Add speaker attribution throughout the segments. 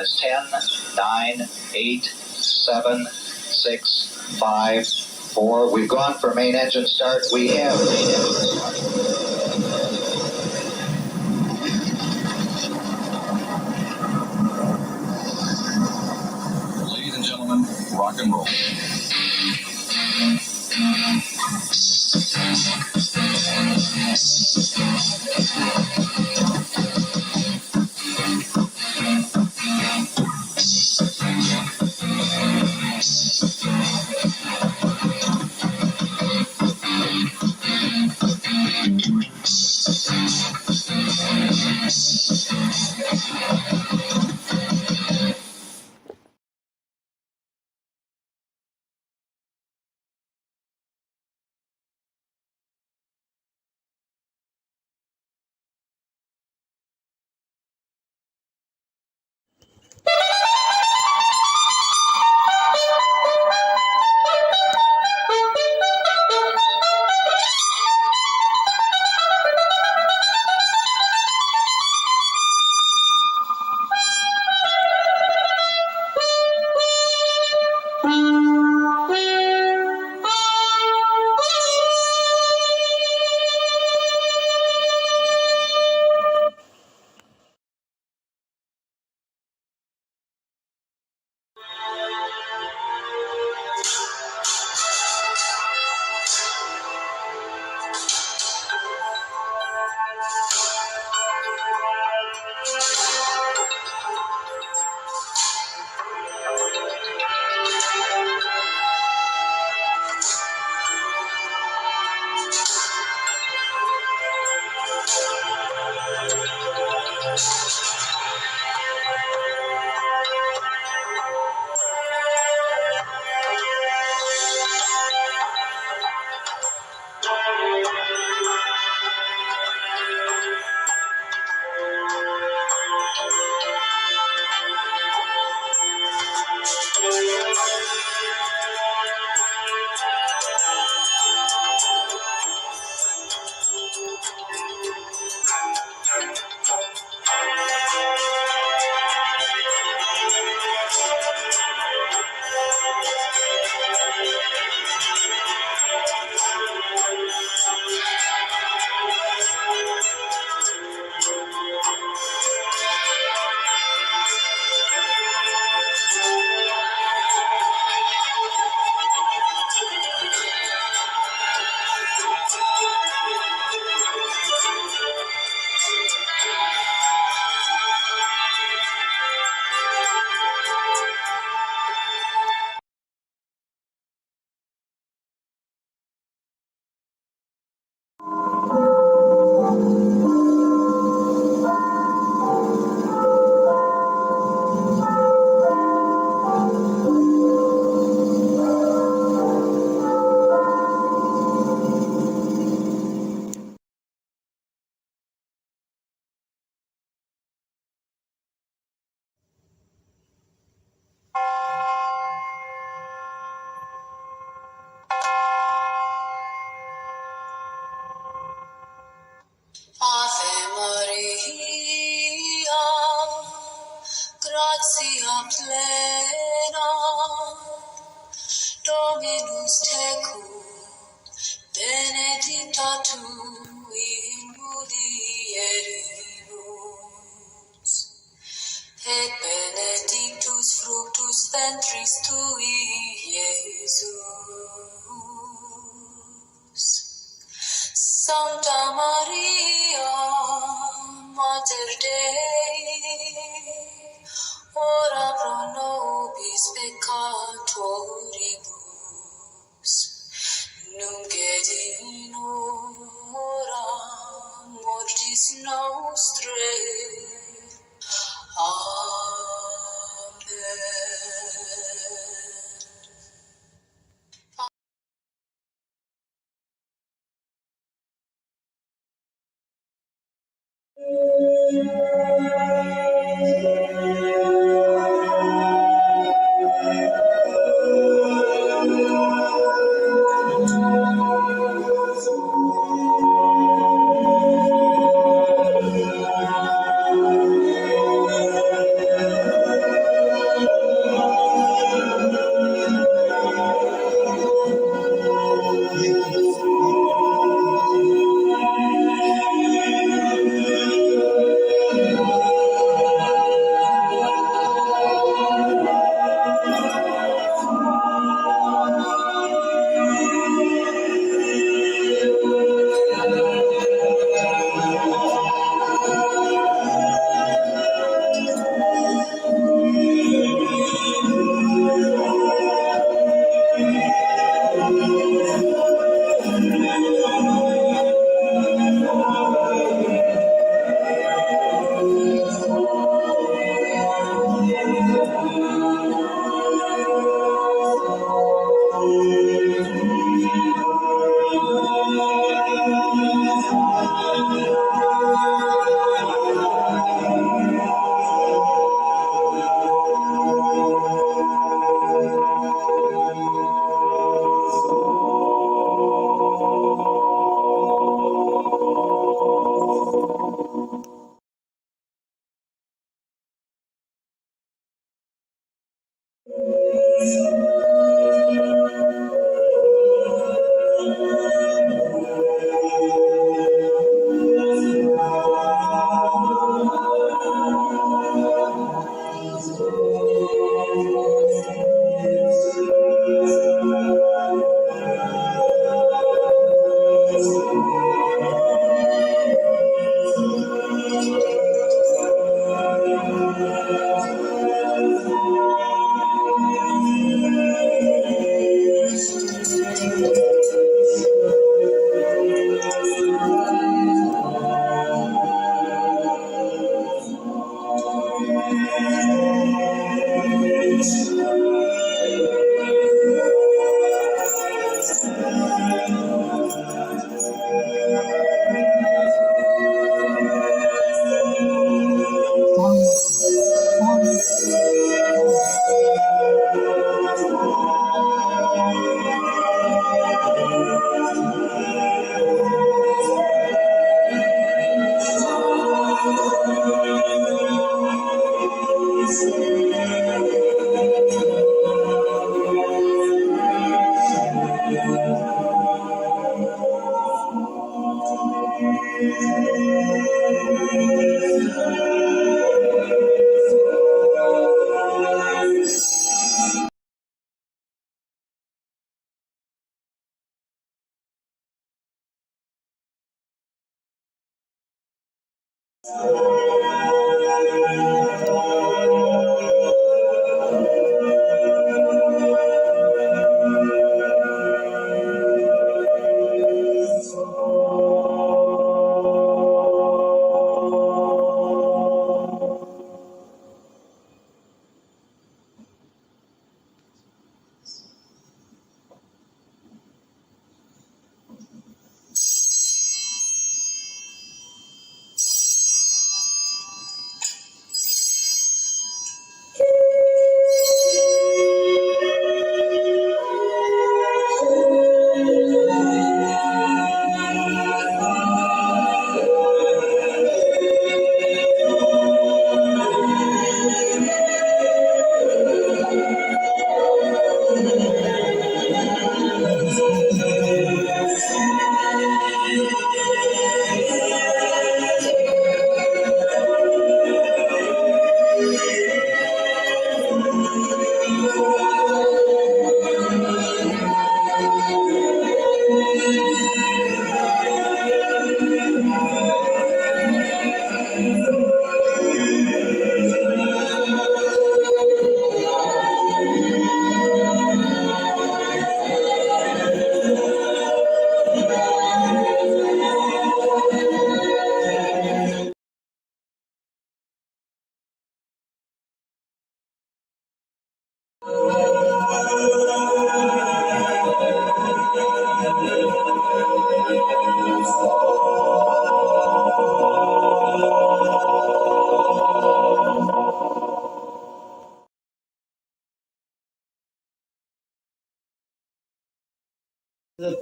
Speaker 1: is 10, 9, 8, 7, 6, 5, 4. We've gone for main engine start. We have main engine start.
Speaker 2: Ladies and gentlemen, rock and roll.
Speaker 3: Ave Maria, gratia plena, Dominus tecum, benedicta tu in mulieribus, et benedictus fructus ventris tui, Iesus. Sancta Maria, Mater Dei, ora pro nobis peccatoribus, nunc et in hora mortis nostrae. Amen.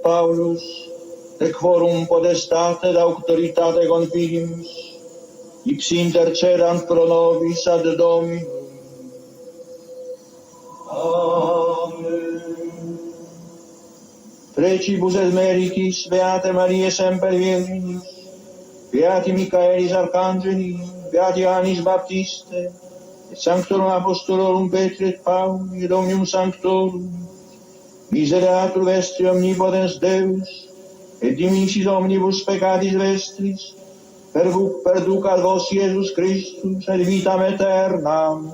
Speaker 4: Paulus, de quorum potestate et auctoritate confinimus, ipsi intercedant pro nobis ad Dominum. Amen. Precibus et meritis Beate Mariae semper Virginis, Beati Michaelis Archangelis, Beati Annis Baptiste, et Sanctorum Apostolorum Petri et Pauli, et Omnium Sanctorum, misereatur vestri omnipotens Deus, et dimissis omnibus peccatis vestris, perducat vos Iesus Christus, et vitam aeternam.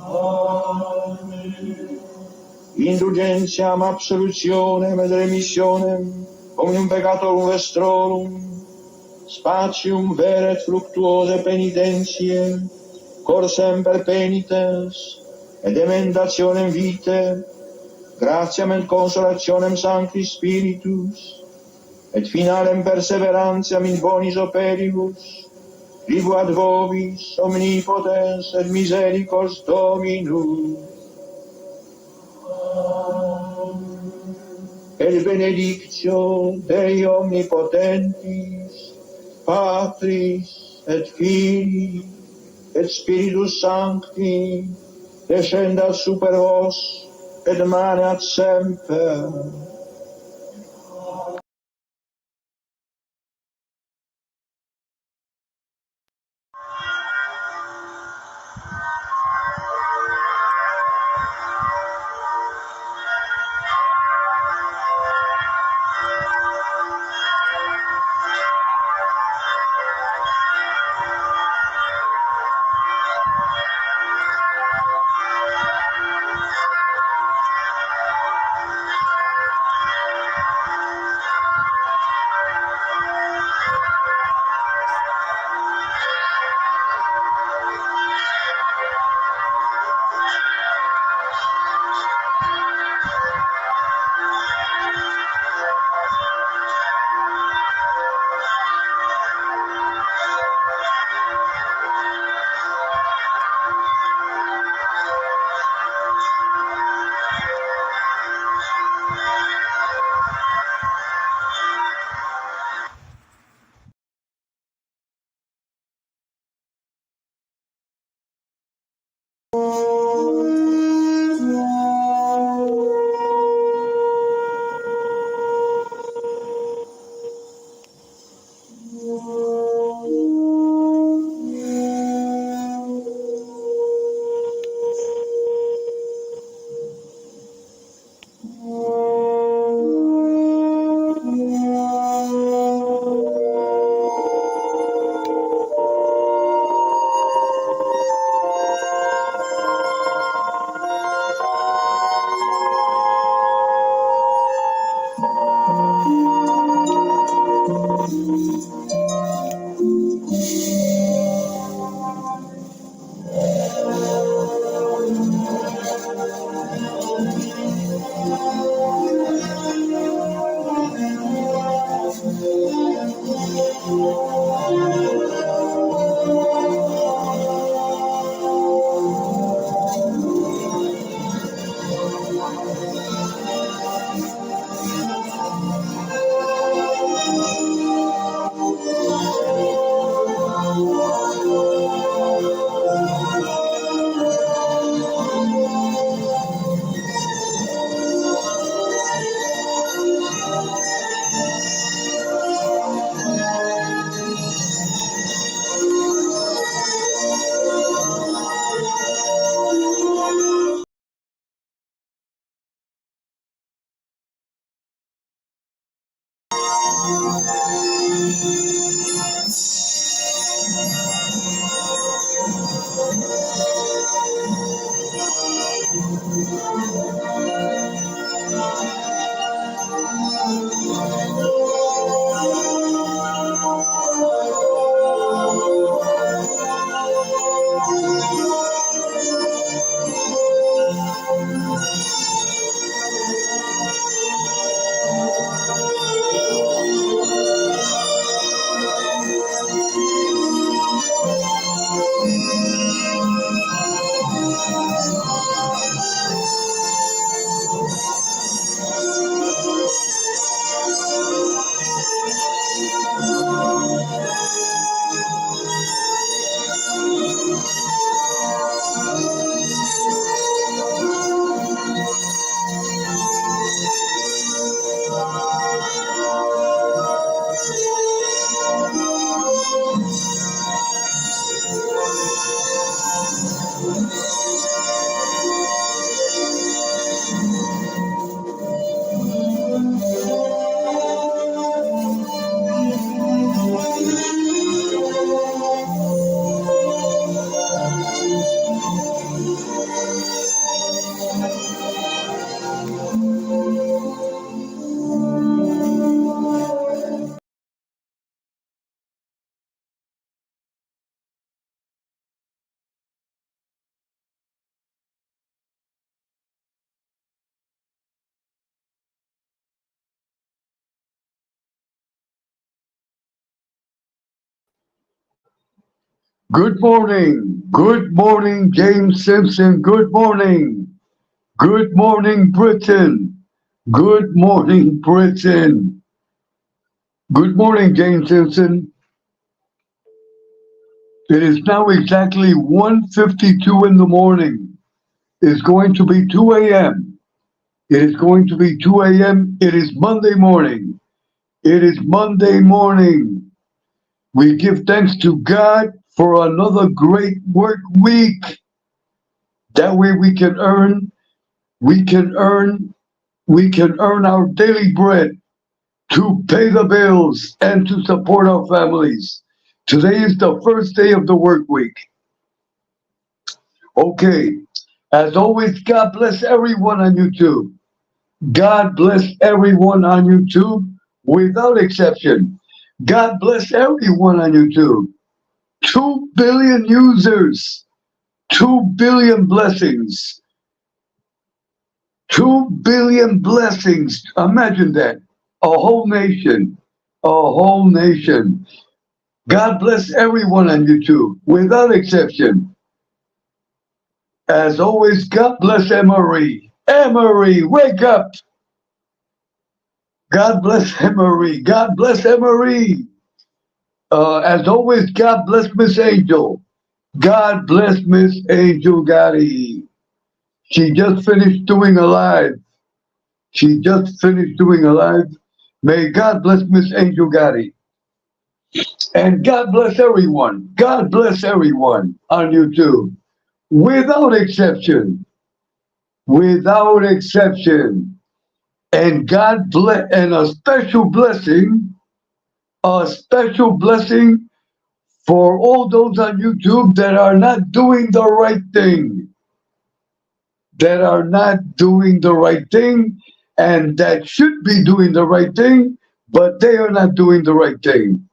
Speaker 4: Amen. Indulgentiam, absolutionem et remissionem omnium peccatorum vestrorum, spatium veret fructuose penitentiae, cor semper penitens, et emendationem vitae, gratiam et consolationem Sancti Spiritus, et finalem perseverantiam in bonis operibus, tribuat vobis omnipotens et misericords Dominus. Et benedictio Dei omnipotentis, Patris et Filii et Spiritus Sancti, descendat super vos, et maneat semper.
Speaker 5: Good morning, James Simpson. Good morning. Good morning, Britain. Good morning, Britain. Good morning, James Simpson. It is now exactly 1:52 in the morning. is going to be 2 a.m. It is going to be 2 a.m. It is Monday morning. It is Monday morning. We give thanks to God for another great work week. That way we can earn our daily bread to pay the bills and to support our families. Today is the first day of the work week. Okay, as always, God bless everyone on YouTube. God bless everyone on YouTube without exception. God bless everyone on YouTube. 2 billion users, 2 billion blessings, 2 billion blessings. Imagine that. A whole nation, a whole nation. God bless everyone on YouTube without exception. As always, God bless Emery. Emery, wake up. God bless Emery. God bless Emery. As always, God bless Miss Angel. God bless Miss Angel Gotti. She just finished doing a live. She just finished doing a live. May God bless Miss Angel Gotti. And God bless everyone. God bless everyone on YouTube. Without exception. Without exception. And God bless, and a special blessing for all those on YouTube that are not doing the right thing. That are not doing the right thing and that should be doing the right thing, but they are not doing the right thing.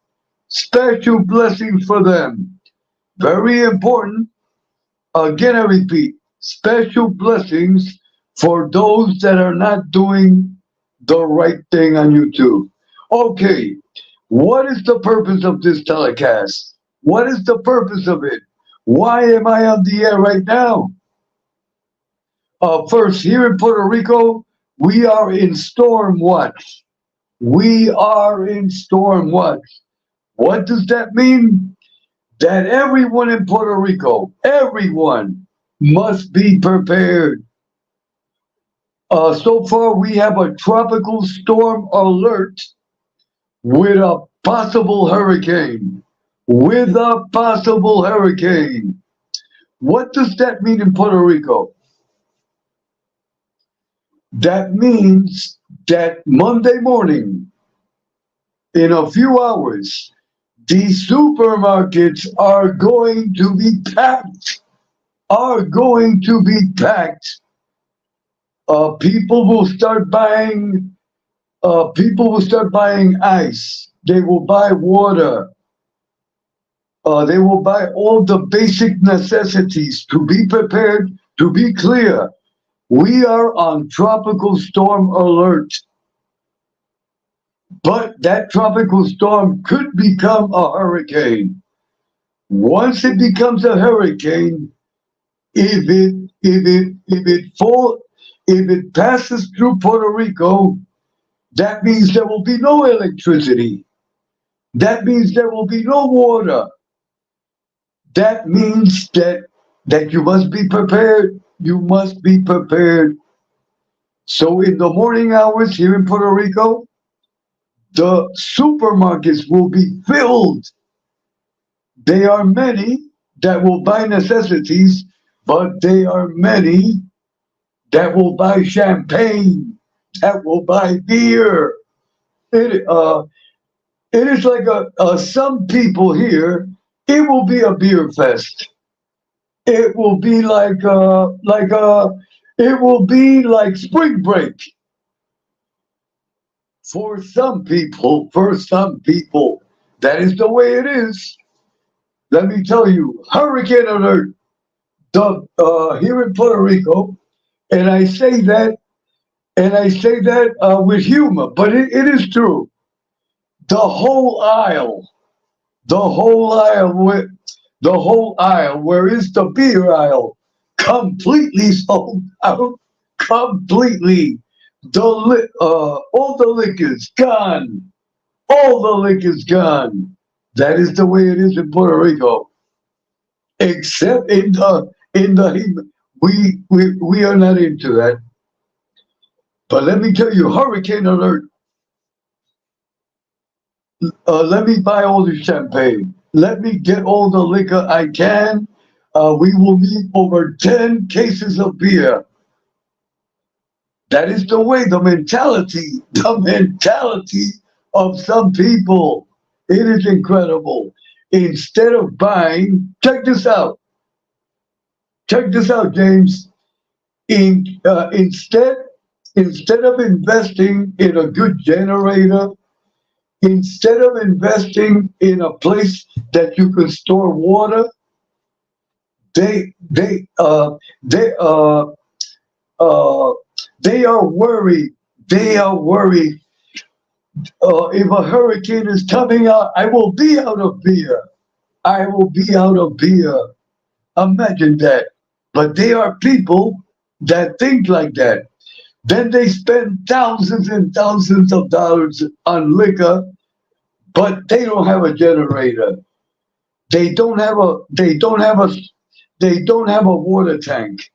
Speaker 5: Special blessings for them. Very important. Again, I repeat, special blessings for those that are not doing the right thing on YouTube. Okay, what is the purpose of this telecast? What is the purpose of it? Why am I on the air right now? First, here in Puerto Rico, we are in storm watch. We are in storm watch. What does that mean? That everyone in Puerto Rico, everyone must be prepared. So far, we have a tropical storm alert with a possible hurricane. With a possible hurricane. What does that mean in Puerto Rico? That means that Monday morning, in a few hours, the supermarkets are going to be packed. Are going to be packed. People will start buying. People will start buying ice. They will buy water. They will buy all the basic necessities to be prepared. To be clear, we are on tropical storm alert. But that tropical storm could become a hurricane. Once it becomes a hurricane, if it passes through Puerto Rico, that means there will be no electricity. That means there will be no water. That means that you must be prepared. You must be prepared. So in the morning hours here in Puerto Rico, the supermarkets will be filled. There are many that will buy necessities, but there are many that will buy champagne, that will buy beer. It is like some people here. It will be a beer fest. It will be it will be like spring break for some people. For some people, that is the way it is. Let me tell you, hurricane alert. Here in Puerto Rico, and I say that with humor, but it is true. The whole aisle, the whole aisle, where is the beer aisle, completely sold out, completely. All the liquor's gone, all the liquor's gone. That is the way it is in Puerto Rico, except in the We are not into that. But let me tell you, hurricane alert. Let me buy all the champagne. Let me get all the liquor I can. We will need over 10 cases of beer. That is the way, the mentality of some people. It is incredible. Instead of buying, check this out, James. Instead of investing in a good generator, instead of investing in a place that you can store water, they they uh they uh uh they are worried. They are worried. If a hurricane is coming out, I will be out of beer. I will be out of beer. Imagine that. But they are people that think like that. Then they spend thousands and thousands of dollars on liquor, but they don't have a generator. They don't have a they don't have a they don't have a water tank.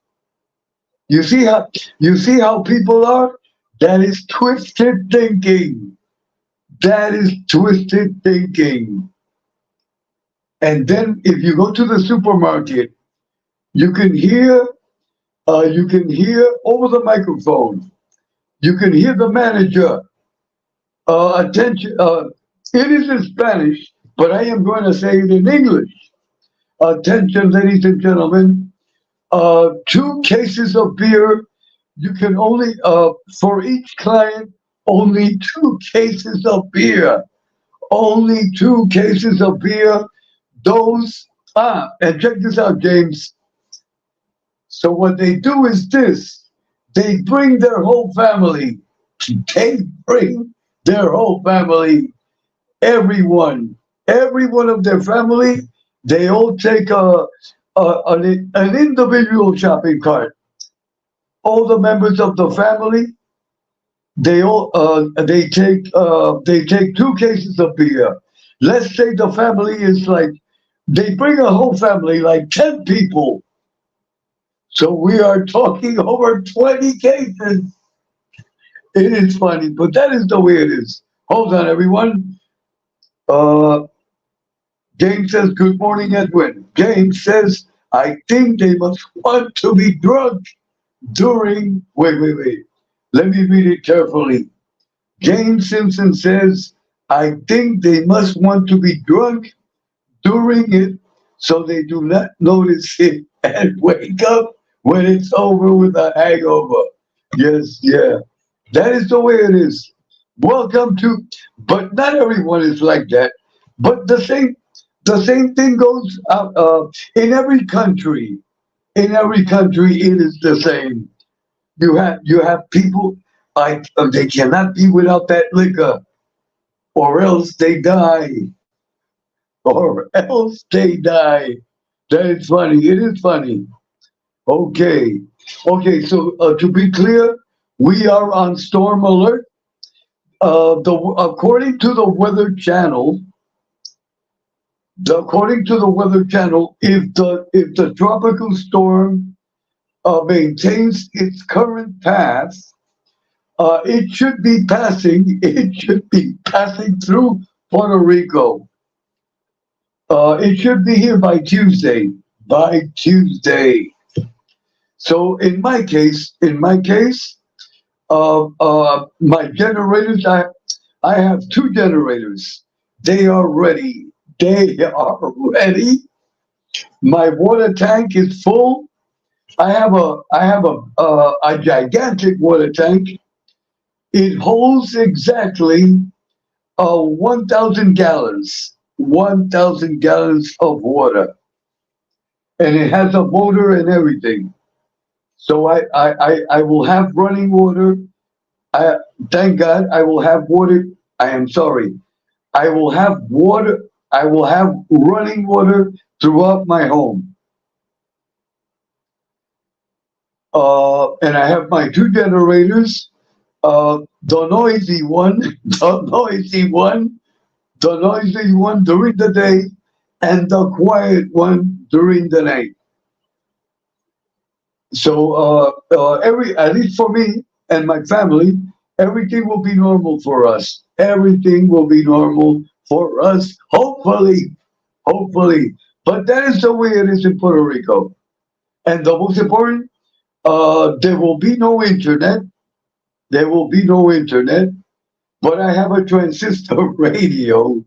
Speaker 5: You see how people are? That is twisted thinking. That is twisted thinking. And then if you go to the supermarket, you can hear over the microphone. You can hear the manager. Attention. It is in Spanish, but I am going to say it in English. Attention, ladies and gentlemen. 2 cases of beer. You can only, for each client, only 2 cases of beer. Only 2 cases of beer. And check this out, James. So what they do is this. They bring their whole family. They bring their whole family. Every one of their family, they all take an individual shopping cart. All the members of the family, they take 2 cases of beer. Let's say the family is like they bring a whole family, like 10 people. So we are talking over 20 cases. It is funny, but that is the way it is. Hold on, everyone. Uh, James says, "Good morning, Edwin." James says, "I think they must want to be drunk during." Wait. Let me read it carefully. James Simpson says, "I think they must want to be drunk during it so they do not notice it and wake up when it's over with a hangover." Yes, yeah. That is the way it is. Welcome to, but not everyone is like that. But the same thing goes in every country. In every country, it is the same. You have people like they cannot be without that liquor, or else they die. Or else they die. That is funny. It is funny. Okay. Okay. So to be clear, we are on storm alert. According to the Weather Channel, if the tropical storm maintains its current path, it should be passing. It should be passing through Puerto Rico. It should be here by Tuesday. By Tuesday. So in my case, my generators, I have 2 generators. They are ready. They are ready. My water tank is full. I have a gigantic water tank. It holds exactly 1,000 gallons. 1,000 gallons of water, and it has a motor and everything. So I will have running water. I thank God I will have water. I am sorry. I will have water. I will have running water throughout my home. And I have my 2 generators. The noisy one, the noisy one, the noisy one during the day, and the quiet one during the night. So every at least for me and my family, everything will be normal for us. Everything will be normal for us. Hopefully, hopefully. But that is the way it is in Puerto Rico. And the most important, there will be no internet. There will be no internet. But I have a transistor radio.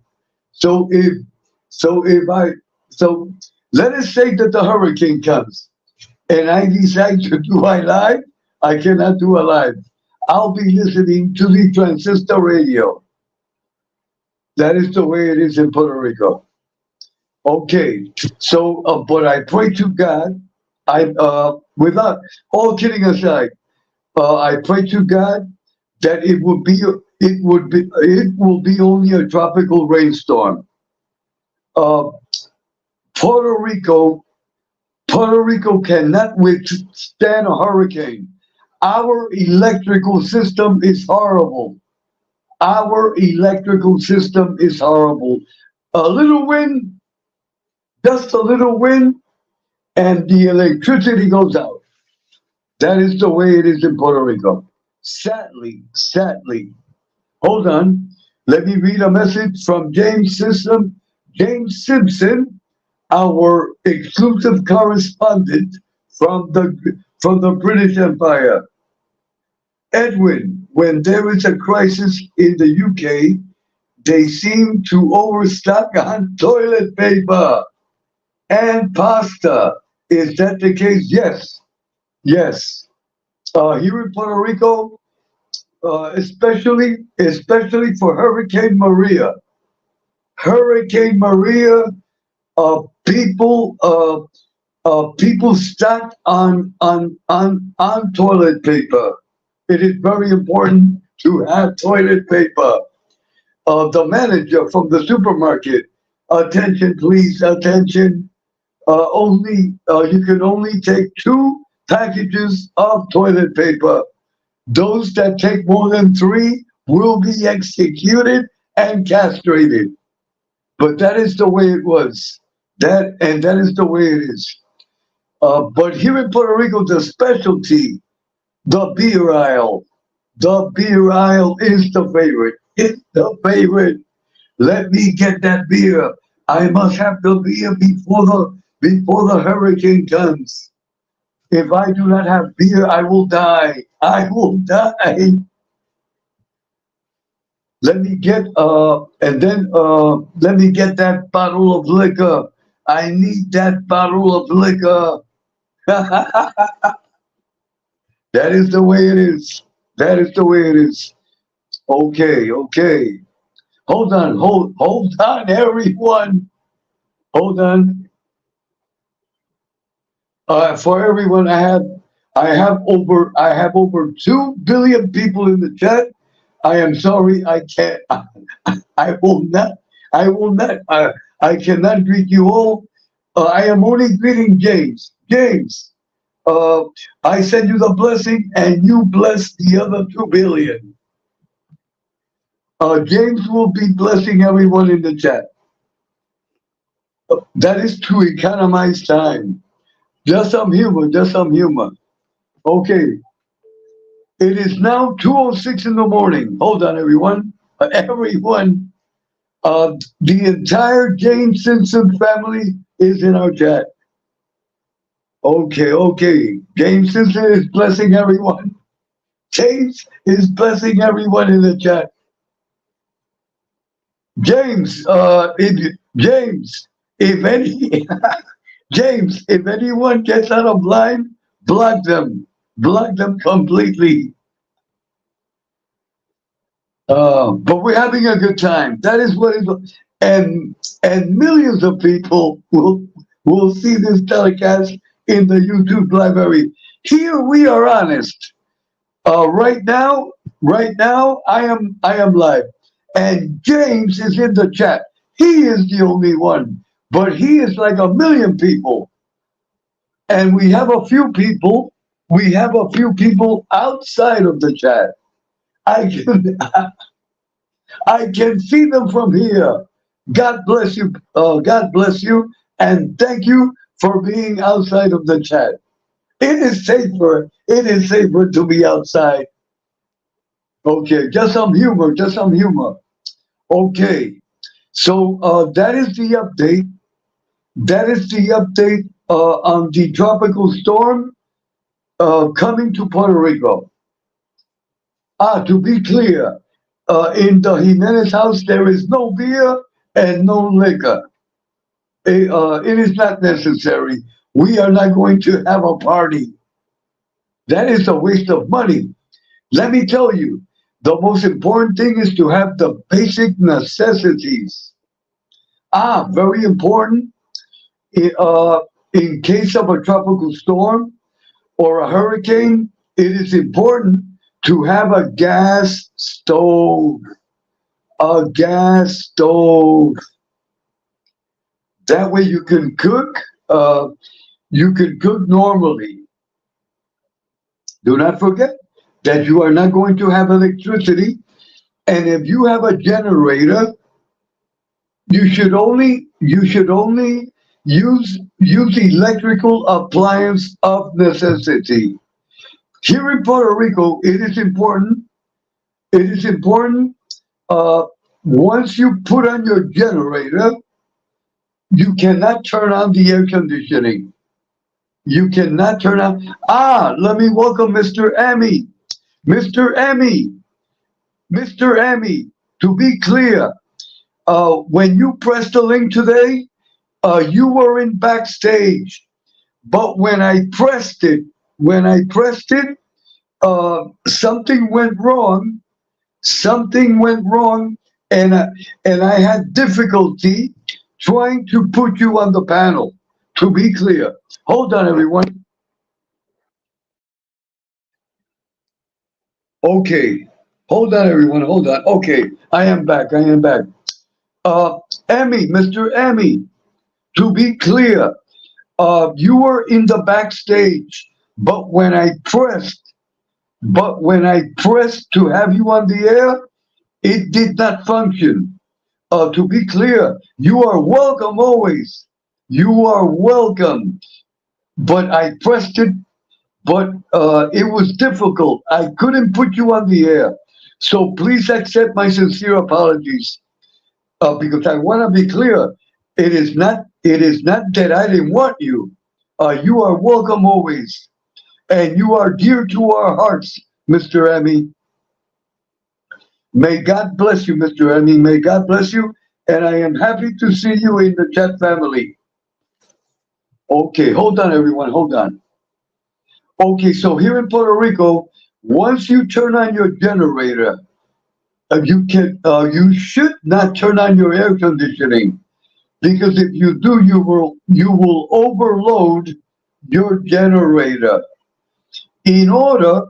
Speaker 5: So if I so let us say that the hurricane comes and I decide to do a live, I cannot do a live. I'll be listening to the transistor radio. That is the way it is in Puerto Rico. Okay, so but I pray to God. I without all kidding aside, I pray to God that it will be only a tropical rainstorm. Uh, Puerto Rico Puerto Rico cannot withstand a hurricane. Our electrical system is horrible. Our electrical system is horrible. A little wind, just a little wind, and the electricity goes out. That is the way it is in Puerto Rico. Sadly, sadly. Hold on. Let me read a message from James Simpson, our exclusive correspondent from the British Empire. Edwin, when there is a crisis in the UK, they seem to overstock on toilet paper and pasta. Is that the case? Yes, yes. Here in Puerto Rico, especially for Hurricane Maria, people people stacked on toilet paper. It is very important to have toilet paper. The manager from the supermarket, attention, please, attention. Only you can only take 2 packages of toilet paper. Those that take more than 3 will be executed and castrated. But that is the way it was. That is the way it is. But here in Puerto Rico, the specialty, the beer aisle. The beer aisle is the favorite. It's the favorite. Let me get that beer. I must have the beer before the hurricane comes. If I do not have beer, I will die. I will die. Let me get let me get that bottle of liquor. I need that bottle of liquor. That is the way it is. That is the way it is. Okay, okay. Hold on, everyone. Hold on. For everyone, I have over 2 billion people in the chat. I am sorry, I can't. I will not. I will not. I cannot greet you all. I am only greeting James. James, uh, I send you the blessing, and you bless the other 2 billion. James will be blessing everyone in the chat. That is to economize time. Just some humor. Just some humor. Okay. It is now 2:06 in the morning. Hold on, everyone. Everyone. The entire James Simpson family is in our chat. Okay, okay. James Simpson is blessing everyone. James is blessing everyone in the chat. James, James, if any, James, if anyone gets out of line, block them completely. But we're having a good time. That is what is, and millions of people will see this telecast in the YouTube library. Here we are honest. Right now, I am live, and James is in the chat. He is the only one, but he is like a million people, and we have a few people. We have a few people outside of the chat. I can I can see them from here. God bless you. God bless you, and thank you for being outside of the chat. It is safer. It is safer to be outside. Okay, just some humor. Just some humor. Okay, so that is the update. That is the update on the tropical storm coming to Puerto Rico. To be clear, in the Jimenez house there is no beer and no liquor. It is not necessary. We are not going to have a party. That is a waste of money. Let me tell you, the most important thing is to have the basic necessities. Very important. In case of a tropical storm or a hurricane, it is important to have a gas stove. A gas stove. That way you can cook. You can cook normally. Do not forget that you are not going to have electricity. And if you have a generator, you should only use electrical appliance of necessity. Here in Puerto Rico, it is important. It is important. Uh, Once you put on your generator, you cannot turn on the air conditioning. You cannot turn on. Let me welcome Mr. Emmy. Mr. Emmy. Mr. Emmy. To be clear, when you pressed the link today, you were in backstage. But when I pressed it, something went wrong. Something went wrong, and I had difficulty trying to put you on the panel. To be clear, hold on, everyone. Okay, hold on, everyone. Hold on. Okay, I am back. I am back. Emmy, Mr. Emmy. To be clear, you were in the backstage, but when I pressed to have you on the air, it did not function. To be clear, you are welcome always. You are welcome. But I pressed it, but it was difficult. I couldn't put you on the air. So please accept my sincere apologies. Because I want to be clear. It is not that I didn't want you. You are welcome always. And you are dear to our hearts, Mr. Emmy. May God bless you, Mr. Emmy. May God bless you. And I am happy to see you in the chat family. Okay, hold on, everyone. Hold on. Okay, so here in Puerto Rico, once you turn on your generator, you should not turn on your air conditioning, because if you do, you will overload your generator. In order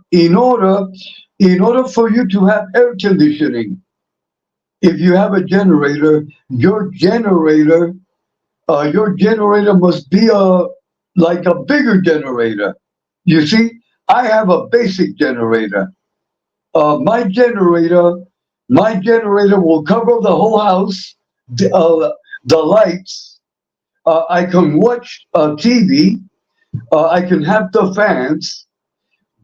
Speaker 5: for you to have air conditioning, if you have a generator, your generator must be like a bigger generator. You see, I have a basic generator. My generator will cover the whole house, the lights. I can watch TV. I can have the fans,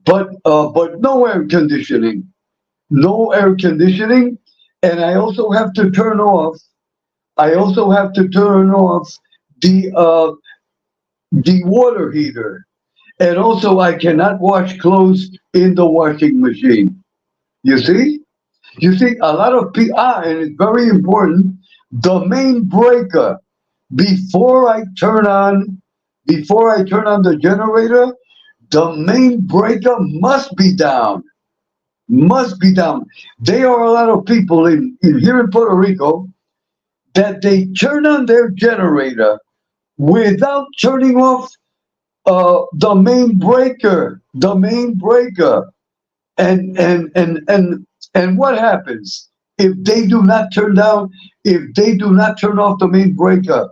Speaker 5: but no air conditioning. No air conditioning, and I also have to turn off. I also have to turn off the uh, the water heater, and also I cannot wash clothes in the washing machine. You see? You see, a lot of people, and it's very important, the main breaker before I turn on, before I turn on the generator, the main breaker must be down. Must be down. There are a lot of people in here in Puerto Rico that they turn on their generator without turning off the main breaker. The main breaker. And what happens if they do not turn down, if they do not turn off the main breaker?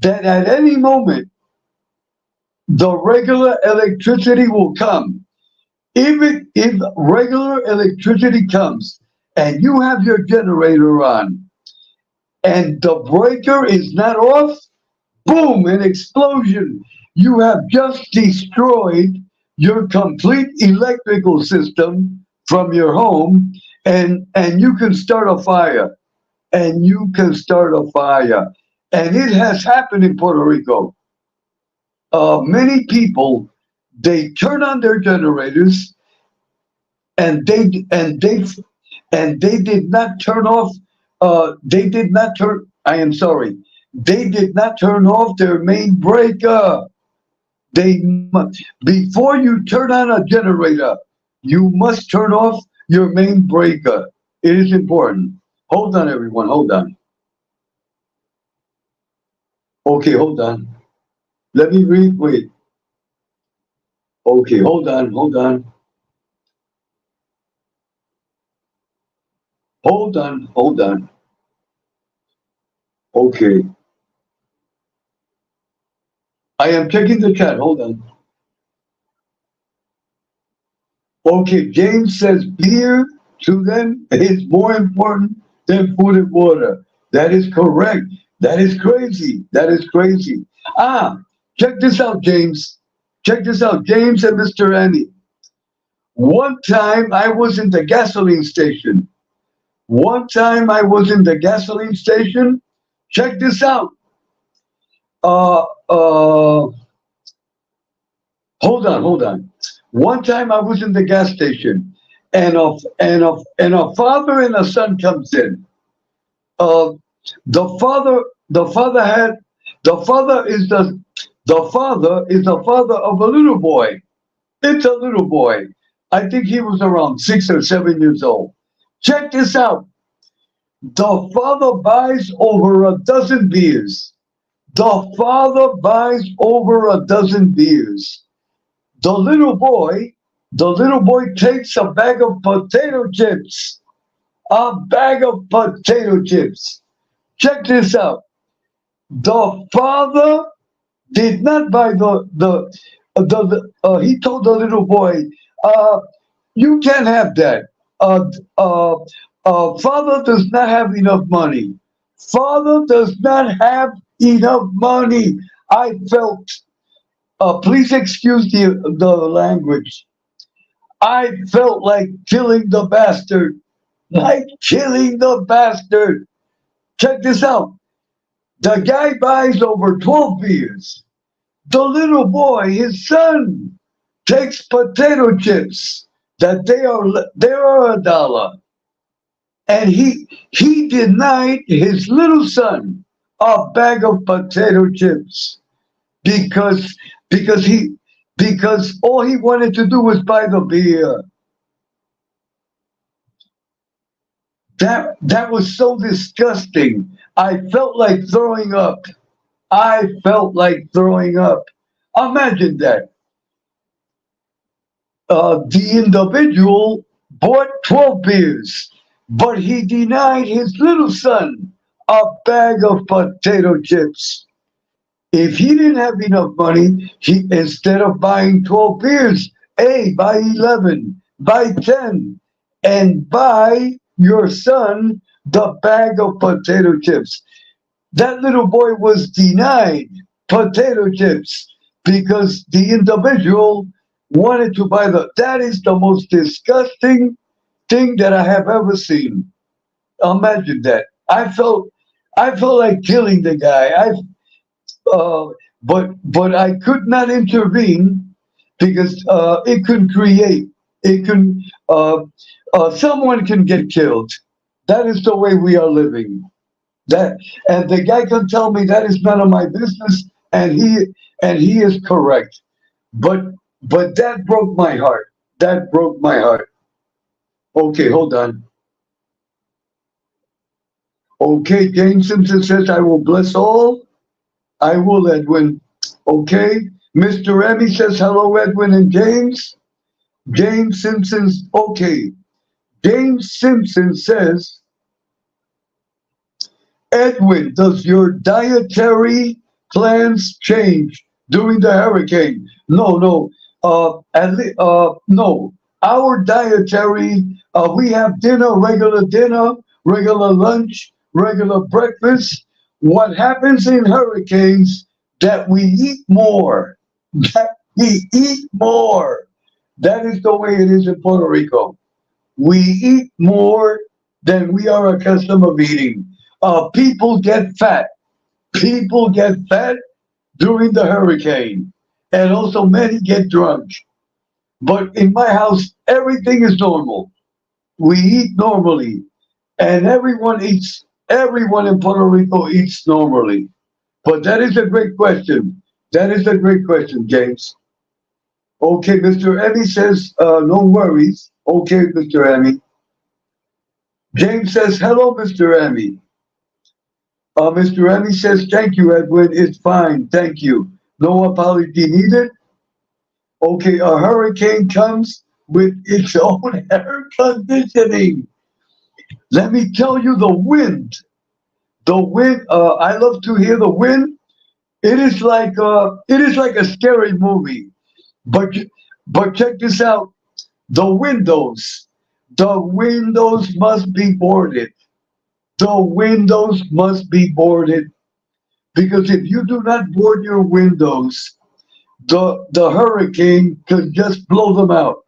Speaker 5: That at any moment the regular electricity will come. If regular electricity comes and you have your generator on and the breaker is not off, boom, an explosion. You have just destroyed your complete electrical system from your home, and you can start a fire. And you can start a fire. And it has happened in Puerto Rico. Many people, they turn on their generators, and they did not turn off. They did not turn. I am sorry. They did not turn off their main breaker. Before you turn on a generator, you must turn off your main breaker. It is important. Hold on, everyone. Hold on. Okay, hold on. Let me read. Wait. Okay, hold on. Hold on. Hold on. Hold on. Okay. I am checking the chat. Hold on. Okay, James says beer to them is more important than food and water. That is correct. That is crazy. That is crazy. Ah, check this out, James. Check this out, James and Mr. Annie. One time I was in the gasoline station. One time I was in the gasoline station. Check this out. Uh, uh, hold on. One time I was in the gas station, and a father and a son comes in. Uh, the father had the father is the father of a little boy. It's a little boy. I think he was around 6 or 7 years old. Check this out. The father buys over a dozen beers. The father buys over a dozen beers. The little boy, the little boy takes a bag of potato chips. A bag of potato chips. Check this out. The father did not buy he told the little boy, uh, you can't have that. Uh, uh, Father does not have enough money. Father does not have enough money. I felt, please excuse the language. I felt like killing the bastard. Like killing the bastard. Check this out. The guy buys over 12 beers. The little boy, his son, takes potato chips that they are $1, and he denied his little son a bag of potato chips because because all he wanted to do was buy the beer. That was so disgusting. I felt like throwing up. I felt like throwing up. Imagine that. The individual bought 12 beers, but he denied his little son a bag of potato chips. If he didn't have enough money, he instead of buying 12 beers, hey, buy 11, buy 10, and buy your son the bag of potato chips. That little boy was denied potato chips because the individual wanted to buy that is the most disgusting thing that I have ever seen. Imagine that. I felt like killing the guy. Uh, but I could not intervene because it can someone can get killed. That is the way we are living. That and the guy can tell me that is none of my business, and he is correct. But that broke my heart. That broke my heart. Okay, hold on. Okay, James Simpson says, I will bless all. I will, Edwin. Okay. Mr. Emmy says, hello, Edwin and James. James Simpson's, okay. James Simpson says, Edwin, does your dietary plans change during the hurricane? No, no. No. Our dietary, we have dinner, regular lunch, regular breakfast. What happens in hurricanes that we eat more. We eat more. That is the way it is in Puerto Rico. We eat more than we are accustomed of eating. People get fat. People get fat during the hurricane. And also many get drunk. But in my house, everything is normal. We eat normally. And everyone in Puerto Rico eats normally. But that is a great question. That is a great question, James. Okay, Mr. Emmy says, no worries. Okay, Mr. Emmy. James says, hello, Mr. Emmy. Mr. Emmy says, thank you, Edwin. It's fine. Thank you. No apology needed. Okay, a hurricane comes with its own air conditioning. Let me tell you the wind. The wind, I love to hear the wind. It is like a scary movie. But but check this out. The windows must be boarded. The windows must be boarded because if you do not board your windows, the hurricane could just blow them out.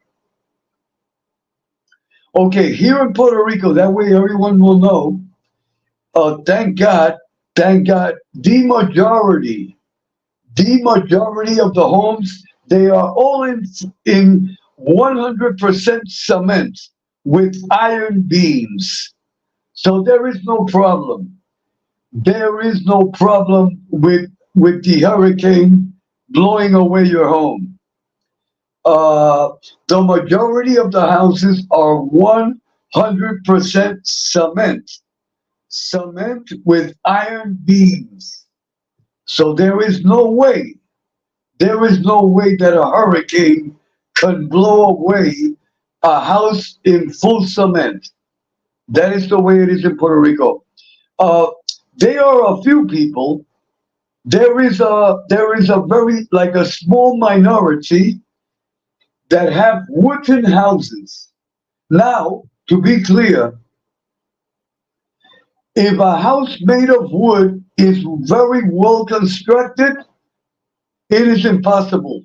Speaker 5: Okay, here in Puerto Rico, that way everyone will know. Thank God, thank God, the majority of the homes, they are all in 100% cement with iron beams. So there is no problem. There is no problem with the hurricane blowing away your home. Uh, the majority of the houses are 100% cement, cement with iron beams. So there is no way that a hurricane can blow away a house in full cement. That is the way it is in Puerto Rico. Uh, there are a few people. There is a very like a small minority that have wooden houses. Now, to be clear, if a house made of wood is very well constructed, it is impossible.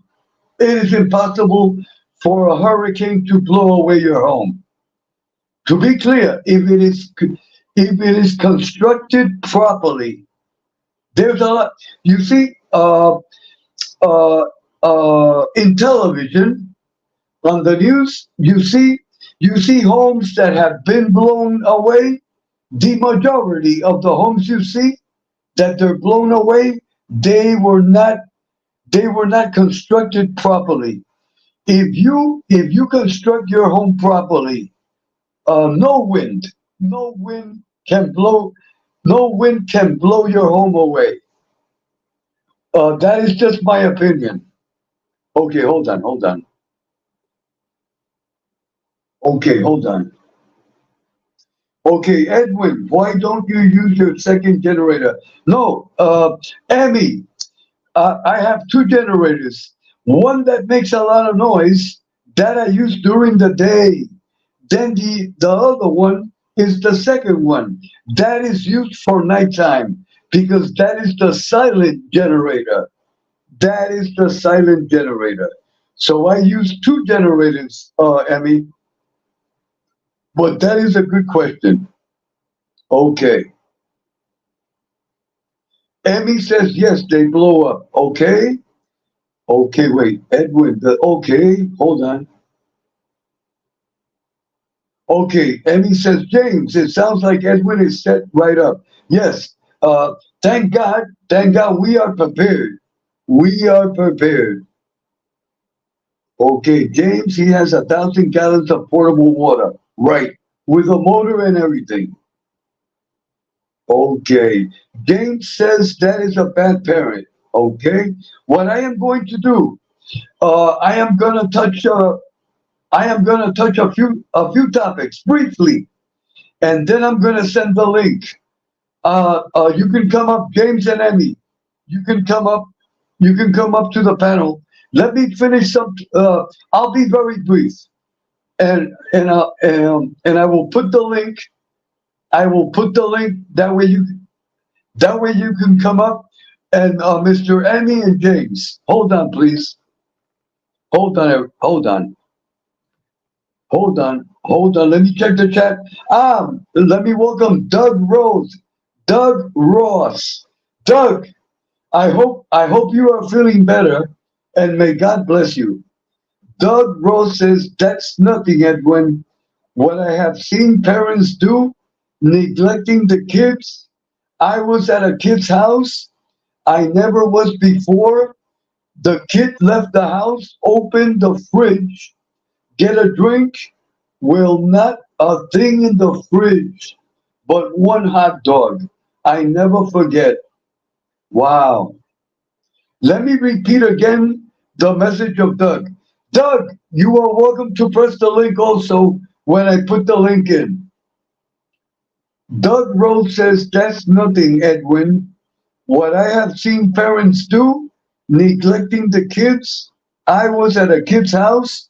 Speaker 5: It is impossible for a hurricane to blow away your home. To be clear, if it is constructed properly, there's a lot. You see, uh, in television, on the news, you see homes that have been blown away. The majority of the homes you see that they're blown away, they were not they were not constructed properly. If you construct your home properly, no wind, no wind can blow, no wind can blow your home away. That is just my opinion. Okay, hold on, hold on. Okay, hold on. Okay, Edwin, why don't you use your second generator? No, Amy, I have two generators. One that makes a lot of noise that I use during the day. Then the other one is the second one that is used for nighttime because that is the silent generator. That is the silent generator. So I use two generators, Emmy. But that is a good question. Okay. Emmy says yes, they blow up. Okay. Okay, wait. Edwin, okay, hold on. Okay, Emmy says, James, it sounds like Edwin is set right up. Yes, thank God we are prepared. We are prepared. Okay, James, he has 1,000 gallons of portable water. Right, with a motor and everything. Okay, James says that is a bad parent. Okay, what I am going to do, I am gonna touch. I am gonna touch a few topics briefly, and then I'm gonna send the link. You can come up, James and Emmy. You can come up. You can come up to the panel. Let me finish some. I'll be very brief, and I will put the link. I will put the link. That way you can come up, and Mr. Emmy and James. Hold on, please. Hold on, hold on, hold on. Let me check the chat. Let me welcome Doug Rose, Doug Ross. Doug, I hope you are feeling better, and may God bless you. Doug Rose says that's nothing, Edwin. What I have seen parents do, neglecting the kids. I was at a kid's house. I never was before. The kid left the house, opened the fridge, get a drink. Well, not a thing in the fridge, but one hot dog. I never forget. Wow. Let me repeat again the message of Doug. Doug, you are welcome to press the link also when I put the link in. Doug Rose says, that's nothing, Edwin. What I have seen parents do, neglecting the kids. I was at a kid's house.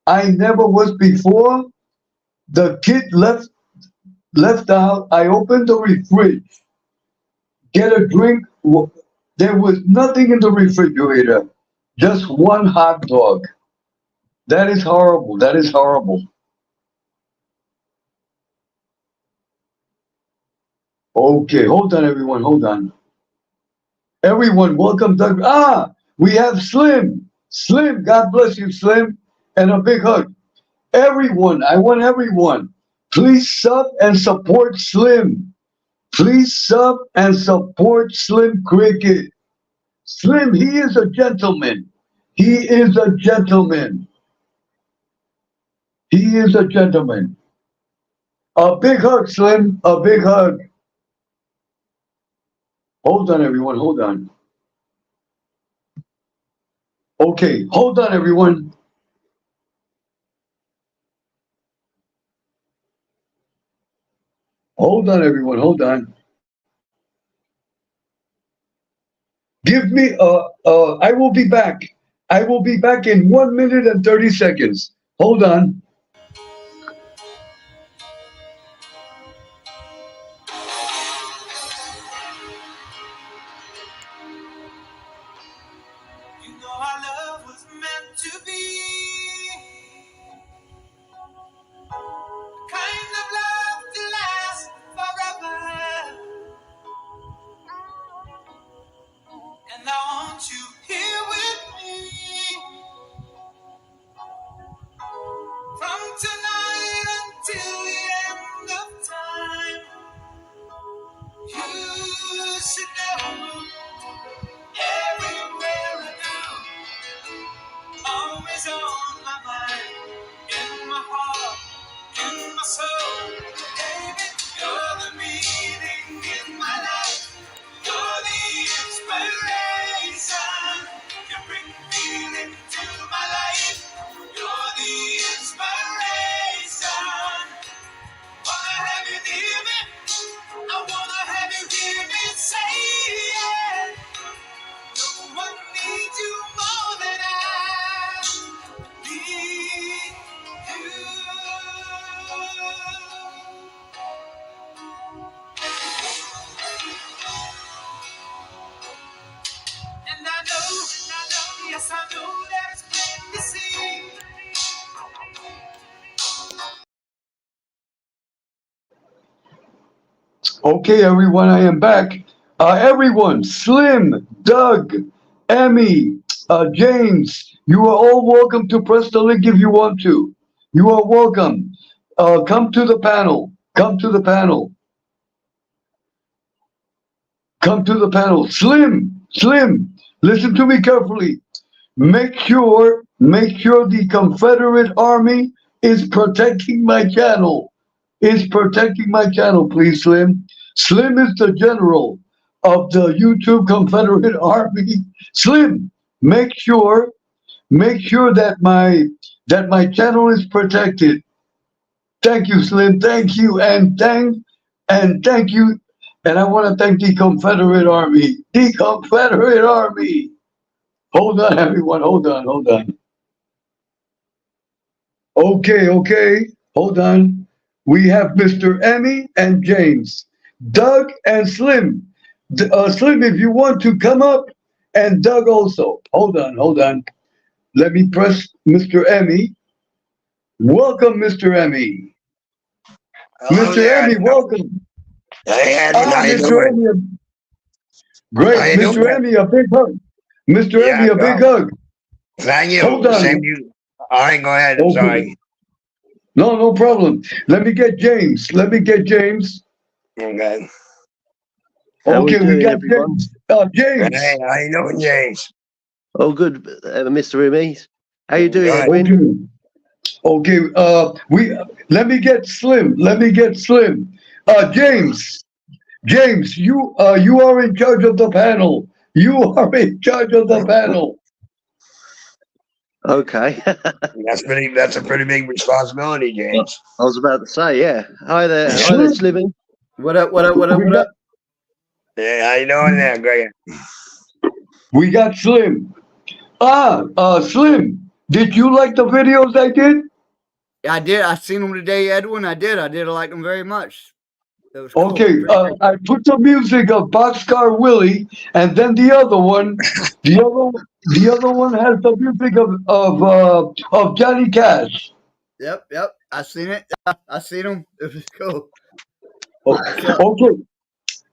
Speaker 5: I never was before. The kid left the house. I opened the fridge, get a drink. There was nothing in the refrigerator, just one hot dog. That is horrible. That is horrible. Okay, hold on, everyone. Hold on. Everyone, welcome, Doug. We have Slim. Slim, God bless you, Slim. And a big hug. Everyone, I want everyone. Please sub and support Slim. Please sub and support Slim Cricket. Slim, he is a gentleman. He is a gentleman. He is a gentleman. A big hug, Slim. A big hug. Hold on, everyone. Hold on. Okay, hold on, everyone. Hold on, everyone. Hold on. Give me I will be back. I will be back in 1 minute and 30 seconds. Hold on.
Speaker 3: You know our love was meant to be kind of love to last forever. And I want you here with me from tonight until the end of time. You should know everywhere I go, always on my mind, in my heart, in my soul. Baby, you're the meaning in my life. You're the inspiration. You bring feeling to my life. You're the inspiration. Wanna have you near me? I wanna have you hear me say it. No one needs you more than I need you. And I know, yes I know that it's plain to see.
Speaker 5: Okay, everyone, I am back. Everyone, Slim, Doug, Emmy, James, you are all welcome to press the link if you want to. You are welcome. Come to the panel. Come to the panel. Come to the panel. Slim, listen to me carefully. Make sure the Confederate Army is protecting my channel. Is protecting my channel, please, Slim. Slim is the general of the YouTube Confederate Army. Slim, make sure that my channel is protected. Thank you, Slim. Thank you, and thank you. And I want to thank the Confederate Army. The Confederate Army. Hold on, everyone. Hold on. Okay. Hold on. We have Mr. Emmy and James, Doug and Slim. Slim, if you want to come up, and Doug also. Hold on. Let me press Mr. Emmy. Welcome, Mr. Emmy.
Speaker 6: Hello
Speaker 5: Mr.
Speaker 6: there.
Speaker 5: Emmy, welcome.
Speaker 6: Hey, Edwin, how you
Speaker 5: Mr.
Speaker 6: doing?
Speaker 5: Emmy,
Speaker 6: How
Speaker 5: great.
Speaker 6: you
Speaker 5: Mr.
Speaker 6: doing?
Speaker 5: Emmy, a big hug. Mr.
Speaker 6: Yeah,
Speaker 5: Emmy, a big
Speaker 6: go.
Speaker 5: hug.
Speaker 6: Thank you.
Speaker 5: Hold on.
Speaker 6: Same to you. All right, go ahead. I'm
Speaker 5: Okay.
Speaker 6: sorry.
Speaker 5: No, no problem. Let me get James. Let me get James.
Speaker 6: Okay.
Speaker 7: How we
Speaker 5: Okay, we
Speaker 7: doing,
Speaker 5: got
Speaker 7: everyone?
Speaker 5: James.
Speaker 6: Hey,
Speaker 5: James.
Speaker 6: how you doing, James?
Speaker 7: Oh, good, Mr. Emmy. How you doing,
Speaker 6: Good.
Speaker 7: Edwin?
Speaker 5: Okay. We let me get Slim. Let me get Slim. James. James, you are in charge of the panel. You are in charge of the panel.
Speaker 7: Okay.
Speaker 6: That's a pretty big responsibility, James.
Speaker 7: I was about to say, yeah. Hi there,
Speaker 6: Yeah.
Speaker 7: hi there, Slimmy.
Speaker 8: What up? What up? What up?
Speaker 5: We
Speaker 8: What
Speaker 5: got,
Speaker 8: up?
Speaker 6: Yeah, how you doing there, Greg?
Speaker 5: we got Slim. Slim. Did you like the videos I did?
Speaker 8: I did. I seen them today, Edwin. I did. I did like them very much. It was cool.
Speaker 5: Okay, I put the music of Boxcar Willie, and then the other one has the music of Johnny Cash.
Speaker 8: Yep. Yep. I seen it. I seen them. It was cool.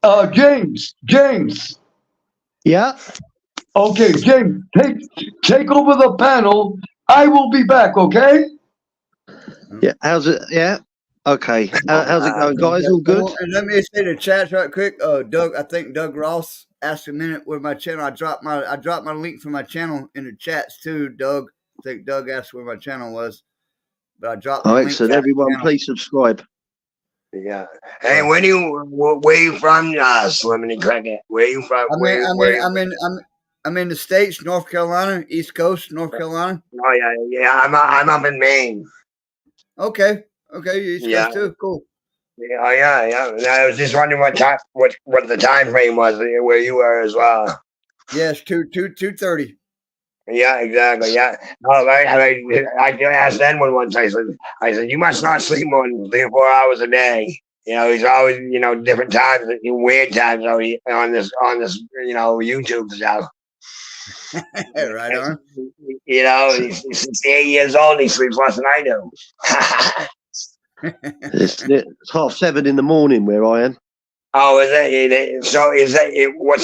Speaker 5: Okay, James.
Speaker 7: Yeah.
Speaker 5: Okay, James, take over the panel. I will be back. Okay.
Speaker 7: Yeah. How's it? Yeah. Okay. How's it going, guys? All good?
Speaker 8: And let me say the chat right quick. Doug. I think Doug Ross asked a minute where my channel. I dropped my link for my channel in the chats too. Doug. I think Doug asked where my channel was, but I dropped my
Speaker 7: Oh,
Speaker 8: link.
Speaker 7: excellent.
Speaker 8: for
Speaker 7: Everyone,
Speaker 8: channel.
Speaker 7: please subscribe.
Speaker 6: Yeah. Hey, where you from, Slimmy Cricket? Where you from?
Speaker 8: I'm in the States, North Carolina, East Coast, North Carolina.
Speaker 6: Oh yeah. I'm up in Maine.
Speaker 8: Okay, East
Speaker 6: Yeah.
Speaker 8: Coast too. Cool.
Speaker 6: Oh yeah. I was just wondering what the time frame was where you were as well.
Speaker 8: Yes, 2:30.
Speaker 6: Yeah, exactly. Yeah. Oh, I asked Edwin once. I said, you must not sleep more than 3 or 4 hours a day. He's always, different times, weird times on this, YouTube stuff.
Speaker 8: Right on.
Speaker 6: He's 68 years old. He sleeps less than I do.
Speaker 7: It's 7:30 in the morning where I am.
Speaker 6: Oh, is that? So is that? What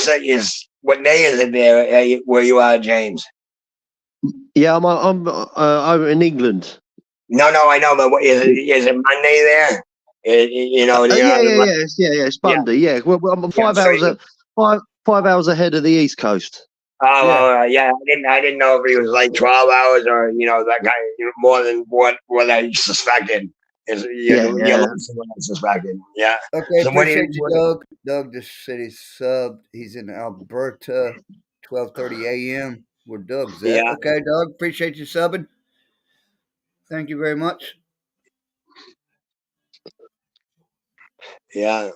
Speaker 6: day is it there where you are, James?
Speaker 7: Yeah, I'm over in England.
Speaker 6: No, I know, but is it Monday there?
Speaker 7: It's Monday. Yeah. Well, I'm 5 hours 5 hours ahead of the East Coast.
Speaker 6: Oh, well, yeah. I didn't know if he was like 12 hours or that guy more than what I suspected. You're less than what I suspected. Yeah.
Speaker 8: Okay,
Speaker 6: So
Speaker 8: appreciate you, Doug. Doug just said he's subbed. He's in Alberta, 12:30 a.m. where Doug's at.
Speaker 6: Yeah.
Speaker 8: Okay, Doug, appreciate you subbing. Thank you very much.
Speaker 6: Yeah.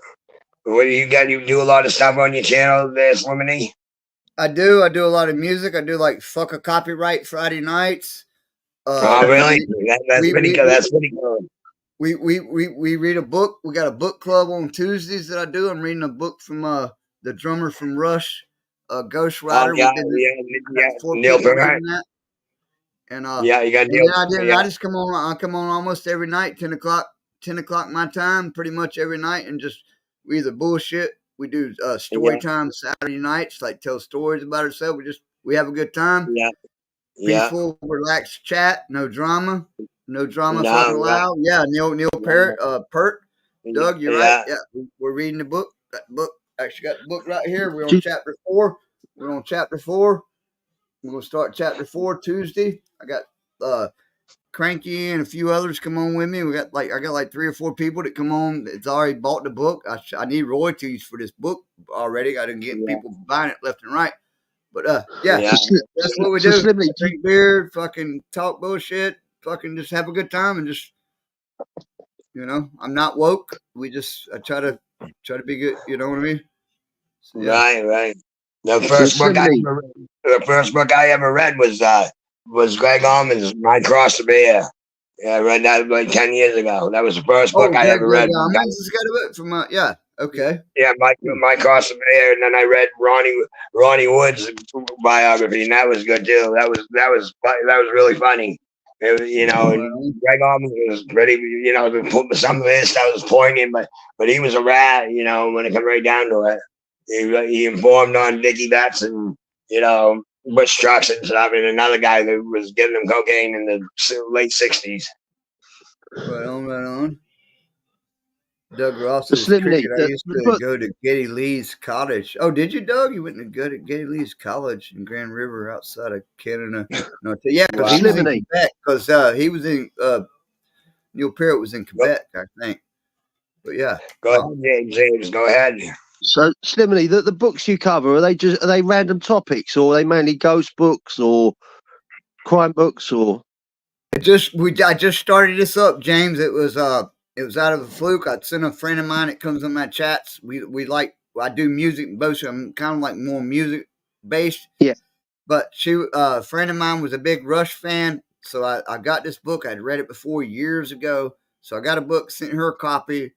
Speaker 6: What do you got? You do a lot of stuff on your channel there, Slimmy?
Speaker 8: I do a lot of music. I do like fuck a copyright Friday nights.
Speaker 6: Oh, really? That's pretty good. That's pretty good.
Speaker 8: We read a book. We got a book club on Tuesdays that I do. I'm reading a book from the drummer from Rush, Ghost Rider.
Speaker 6: Yeah,
Speaker 8: Four
Speaker 6: Neil
Speaker 8: people
Speaker 6: Peart.
Speaker 8: reading that. And
Speaker 6: Yeah, you got Neil.
Speaker 8: I just come on. I come on almost every night, 10 o'clock my time, pretty much every night, and just we either bullshit. We do story time Saturday nights, like tell stories about ourselves. We have a good time.
Speaker 6: Yeah.
Speaker 8: Peaceful, relaxed chat, no drama. Fucking loud. Yeah, Neil Peart, Pert. Doug, you're right. Yeah, we're reading the book. That book actually got the book right here. We're on chapter 4. We're gonna start chapter 4 Tuesday. I got Cranky and a few others come on with me. I got like 3 or 4 people that come on that's already bought the book. I need royalties for this book already. I didn't get people buying it left and right. But that's what we do. Drink beer, fucking talk bullshit, fucking just have a good time, and just I'm not woke. I try to be good. You know what I mean? So, yeah.
Speaker 6: Right. The first book I ever read was Greg Allman's My Cross to Bear. Yeah, I read that like 10 years ago. That was the first book I ever read.
Speaker 8: Greg Allman's got a book from Okay.
Speaker 6: Yeah, Mike Austin Mayor, and then I read Ronnie Wood's biography, and that was good too. That was really funny. And Greg Allman was pretty. Some of his stuff was poignant, but he was a rat. When it came right down to it, he informed on Dickie Betts and Butch Trucks and stuff, and another guy that was giving him cocaine in the late '60s.
Speaker 8: Right on. Doug Ross
Speaker 7: The
Speaker 8: is
Speaker 7: Slimney,
Speaker 8: cricket. I used to go to Getty Lee's College. Oh, did you, Doug? You went to go to Getty Lee's College in Grand River outside of Canada. No, yeah, because he was in
Speaker 7: Slimney.
Speaker 8: Quebec. Because he was in Neil Peart was in Quebec, I think. But yeah,
Speaker 6: Go ahead, James. Go ahead.
Speaker 7: So Slimney, the books you cover, are they random topics, or are they mainly ghost books or crime books, or?
Speaker 8: I just started this up, James. It was out of a fluke. I sent a friend of mine that comes in my chats. I do music, both. I'm kind of like more music based.
Speaker 7: Yeah.
Speaker 8: But a friend of mine was a big Rush fan, so I got this book. I'd read it before years ago, so I got a book, sent her a copy,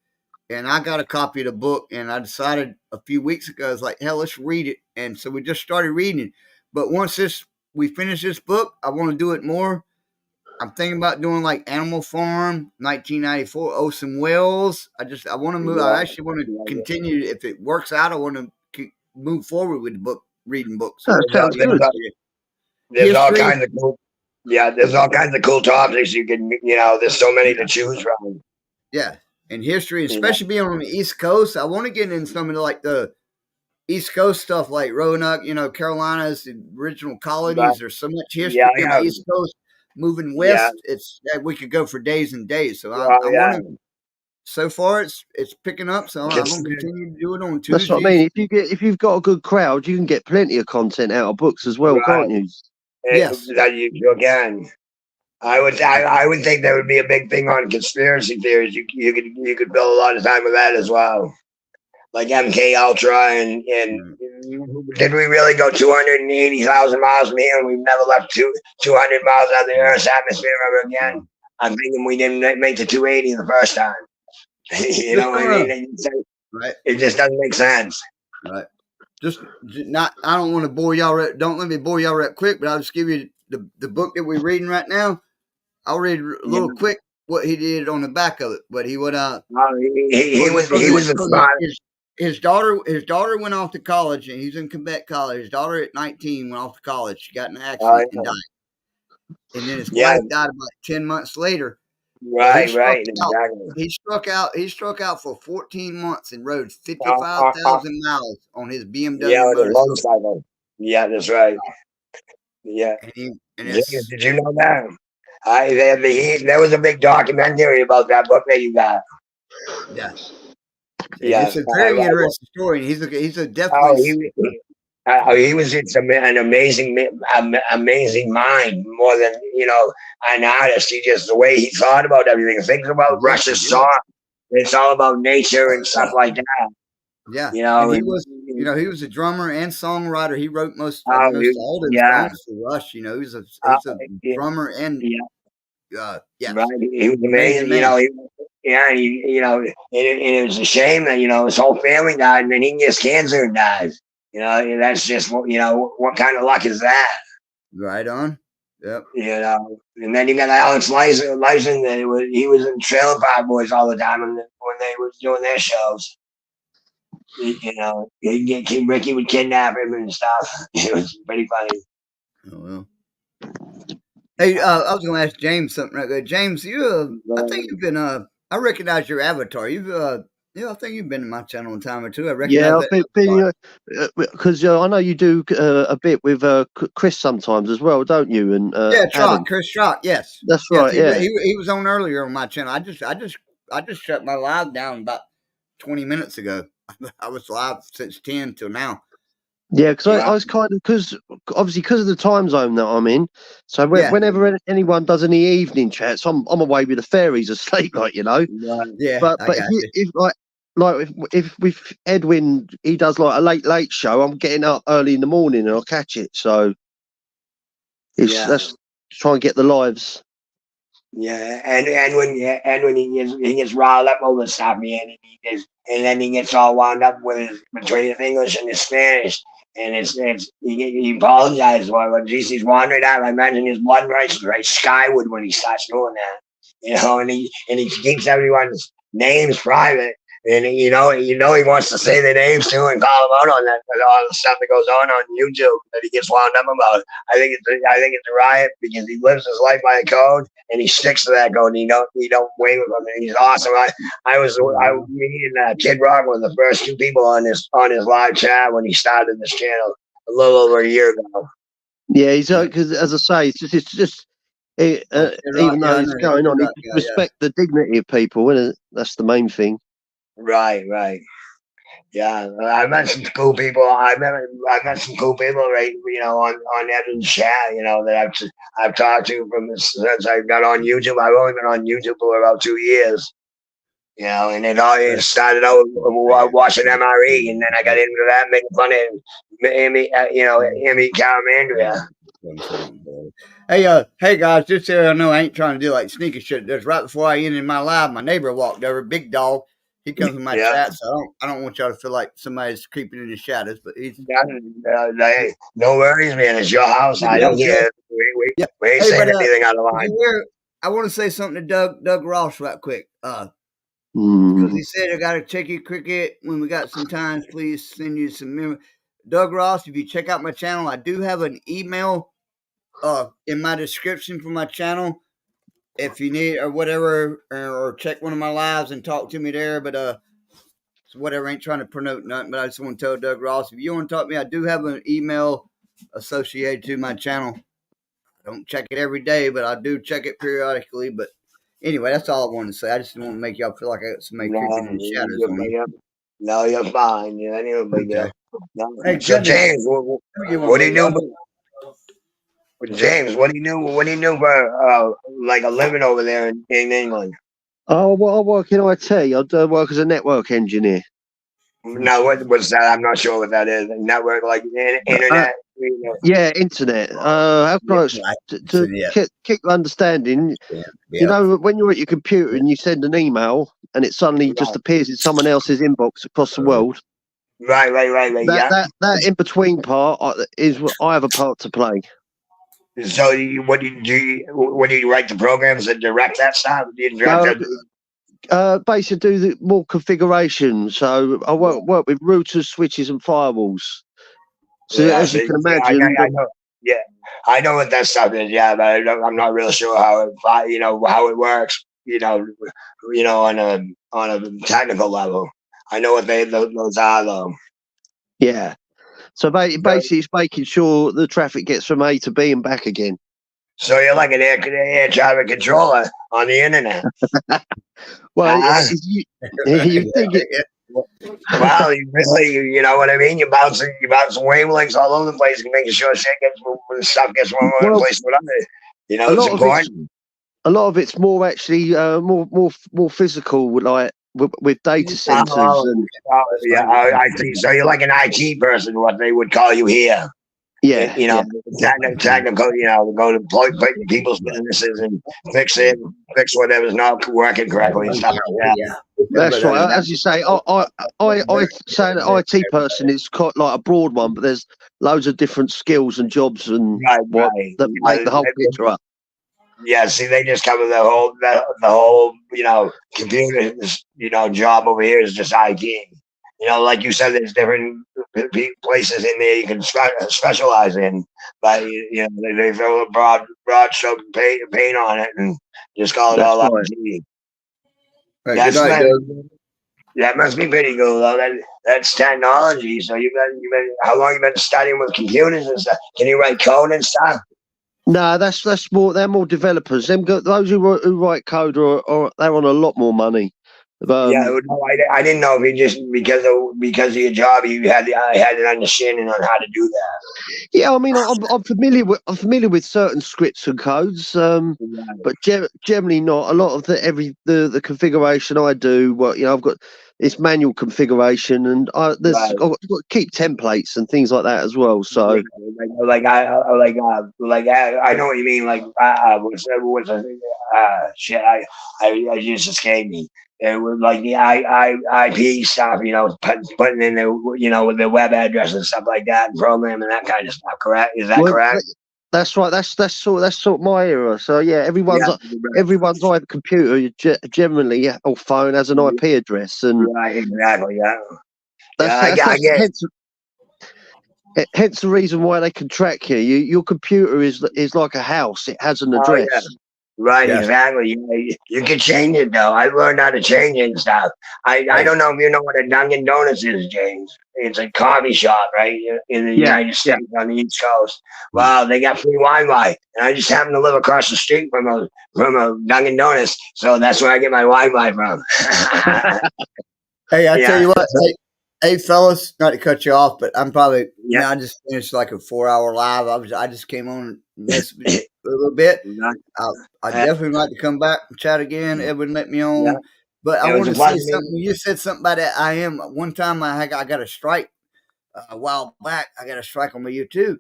Speaker 8: and I got a copy of the book. And I decided a few weeks ago, I was like, hell, let's read it. And so we just started reading it. But once we finish this book, I want to do it more. I'm thinking about doing like Animal Farm, 1994, Orson Welles. I want to move. I actually want to continue. If it works out, I want to move forward with the book, reading books.
Speaker 7: That sounds good.
Speaker 6: There's all kinds of cool. Yeah, there's all kinds of cool topics you can. There's so many to choose from.
Speaker 8: Yeah, and history, especially being on the East Coast, I want to get in some of the East Coast stuff, like Roanoke, Carolinas, the original colonies. There's so much history on the East Coast. Moving west, we could go for days and days. So I want to. So far, it's picking up. So I'm going to continue to do it on Tuesdays.
Speaker 7: That's what I mean. If you've got a good crowd, you can get plenty of content out of books as well, can't you?
Speaker 8: Yes,
Speaker 6: that you can. I would think that would be a big thing on conspiracy theories. You could build a lot of time with that as well. Like MK Ultra and did we really go 280,000 miles from here and we've never left 200 miles out of the Earth's atmosphere ever again? I'm thinking we didn't make the 280 the first time. You know what I mean?
Speaker 8: Right.
Speaker 6: It just doesn't make sense.
Speaker 8: Right. I don't want to bore y'all. Don't let me bore y'all right quick, but I'll just give you the book that we're reading right now. I'll read a little quick what he did on the back of it. But he went out.
Speaker 6: He was a smart.
Speaker 8: His daughter went off to college, and he's in Quebec College. His daughter at 19 went off to college. She got in an accident and died. And then his wife died about 10 months later.
Speaker 6: Right.
Speaker 8: He struck out for 14 months and rode 55,000 miles on his BMW
Speaker 6: motorcycle. Yeah, that's right. Yeah.
Speaker 8: And
Speaker 6: did you know that? There was a big documentary about that book that you got.
Speaker 8: Yeah. Yeah, it's a very interesting story. He's a definitely.
Speaker 6: He was just an amazing mind, more than an artist. The way he thought about everything. Think about Rush's song. It's all about nature and stuff like that.
Speaker 8: Yeah, and he was a drummer and songwriter. He wrote most all the songs for Rush. He's a drummer and
Speaker 6: right. He was amazing. And it was a shame that his whole family died, and then he gets cancer and dies. That's just what kind of luck is that?
Speaker 8: Right on. Yep.
Speaker 6: And then you got Alex Lyson. He was in Trailer Park Boys all the time when they were doing their shows. Ricky would kidnap him and stuff. It was pretty funny.
Speaker 8: Oh well. Hey, I was going to ask James something right there. James, I think you've been. I recognize your avatar. I think you've been in my channel a time or two. I recognize
Speaker 7: because I know you do a bit with Chris sometimes as well, don't you? And
Speaker 8: Chris Trock. Yes,
Speaker 7: that's right.
Speaker 8: He was on earlier on my channel. I just shut my live down about 20 minutes ago. I was live since 10 till now.
Speaker 7: Yeah, because I was kind of because of the time zone that I'm in. So whenever anyone does any evening chats, I'm away with the fairies asleep,
Speaker 8: Yeah.
Speaker 7: But if with Edwin, he does like a late show. I'm getting up early in the morning and I'll catch it. So let's try and get the lives.
Speaker 6: Yeah, and when he gets riled up over stuff, man, and then he gets all wound up with between his English and his Spanish, and he apologizes for geez, he's wandering out. I imagine his blood rushes right skyward when he starts doing that, and he keeps everyone's names private. And he wants to say their names too and call them out on that, all the stuff that goes on YouTube that he gets wound up about. I think it's a riot because he lives his life by a code and he sticks to that code. And he don't wave with him. And he's awesome. Me and Kid Rock were the first two people on his live chat when he started this channel a little over a year ago.
Speaker 7: Yeah, he's because as I say, it's just even though it's going on, respect the dignity of people, isn't it? That's the main thing.
Speaker 6: Right. Yeah, I met some cool people. I met some cool people, right? On Evan's chat, that I've talked to since I got on YouTube. I've only been on YouTube for about 2 years, and it started out watching MRE, and then I got into that, making fun of Emmy Calamandria.
Speaker 8: Hey guys, just so I know, I ain't trying to do like sneaky shit. Just right before I ended my live, my neighbor walked over, big dog. He comes in my chat, so I don't want y'all to feel like somebody's creeping in the shadows. But he's
Speaker 6: no worries, man. It's your house. I don't care. We ain't saying anything out of line.
Speaker 8: I want to say something to Doug Ross right quick. Because he said I got to check your cricket when we got some time. Please send you some memory. Doug Ross, if you check out my channel, I do have an email in my description for my channel. If you need or whatever, or check one of my lives and talk to me there. But so whatever, ain't trying to promote nothing. But I just want to tell Doug Ross, if you want to talk to me, I do have an email associated to my channel. I don't check it every day, but I do check it periodically. But anyway, that's all I wanted to say. I just didn't want to make y'all feel like I got somebody creeping in the shadows on you.
Speaker 6: No, you're fine.
Speaker 8: Okay.
Speaker 6: No. Hey, so James, what do you do? James, what do you do for like a living over there in England?
Speaker 7: Oh, well, I work in IT. I work as a network engineer.
Speaker 6: No, what's that? I'm not sure what that is. Network, like internet.
Speaker 7: Yeah, internet. How can to keep understanding? When you're at your computer and you send an email and it suddenly just appears in someone else's inbox across the world.
Speaker 6: Right.
Speaker 7: That in between part is what I have a part to play.
Speaker 6: So what do you write the programs that direct that stuff? Do you direct
Speaker 7: basically do the more configuration. So I work with routers, switches, and firewalls. So as you can imagine,
Speaker 6: I know what that stuff is. Yeah, but I'm not real sure how it works. On a technical level, I know what those are though.
Speaker 7: Yeah. So basically, it's making sure the traffic gets from A to B and back again.
Speaker 6: So you're like an air traffic controller on the internet.
Speaker 7: Well, you think it.
Speaker 6: Well, you know what I mean. You bounce wavelengths all over the place, and making sure stuff gets from one place to another. It's important.
Speaker 7: A lot of it's more actually more physical, like with data centers.
Speaker 6: I think so. You're like an IT person, what they would call you here.
Speaker 7: Yeah,
Speaker 6: technical. Go to people's businesses and fix whatever's not working correctly and stuff like that.
Speaker 7: Yeah. That's right. As you say, I say an IT person is quite like a broad one, but there's loads of different skills and jobs and that make the whole picture up.
Speaker 6: Yeah, see, they just cover the whole computer job over here is just IT. Like you said, there's different places in there you can specialize in, but they throw a broad stroke paint on it and just call it all up.
Speaker 8: Right,
Speaker 6: that must be pretty cool though. That's technology. So how long you been studying with computers and stuff? Can you write code and stuff?
Speaker 7: No, that's more. They're more developers. Those who write code or they're on a lot more money.
Speaker 6: No, I didn't know if you just because of your job you had an understanding on how to do that.
Speaker 7: Yeah, I mean, I'm familiar with certain scripts and codes, but generally not. A lot of the configuration I do, I've got this manual configuration, and I've got to keep templates and things like that as well. So,
Speaker 6: I know what you mean. Shit, I just escaped me. It was like the IP stuff, putting in with the web address and stuff like that, and programming that kind of stuff. Correct? Is that correct?
Speaker 7: That's right. That's sort of my era. So yeah, everyone's either computer generally or phone has an IP address, and
Speaker 6: exactly. Yeah.
Speaker 7: Hence the reason why they can track you. Your computer is like a house; it has an address.
Speaker 6: Oh, yeah. Right, exactly. You can change it though. I learned how to change it and stuff. I don't know if you know what a Dunkin' Donuts is, James. It's a coffee shop, right, in the United States on the East Coast. Well, they got free Wi-Fi, and I just happen to live across the street from a Dunkin' Donuts, so that's where I get my Wi-Fi from.
Speaker 8: Hey, I tell you what. Hey, fellas, not to cut you off, but I'm probably I just finished like a 4-hour live. I just came on and messed with you a little bit. I definitely like to come back and chat again. It wouldn't let me on, but I want to say something. You said something about that. One time I got a strike a while back. I got a strike on my YouTube,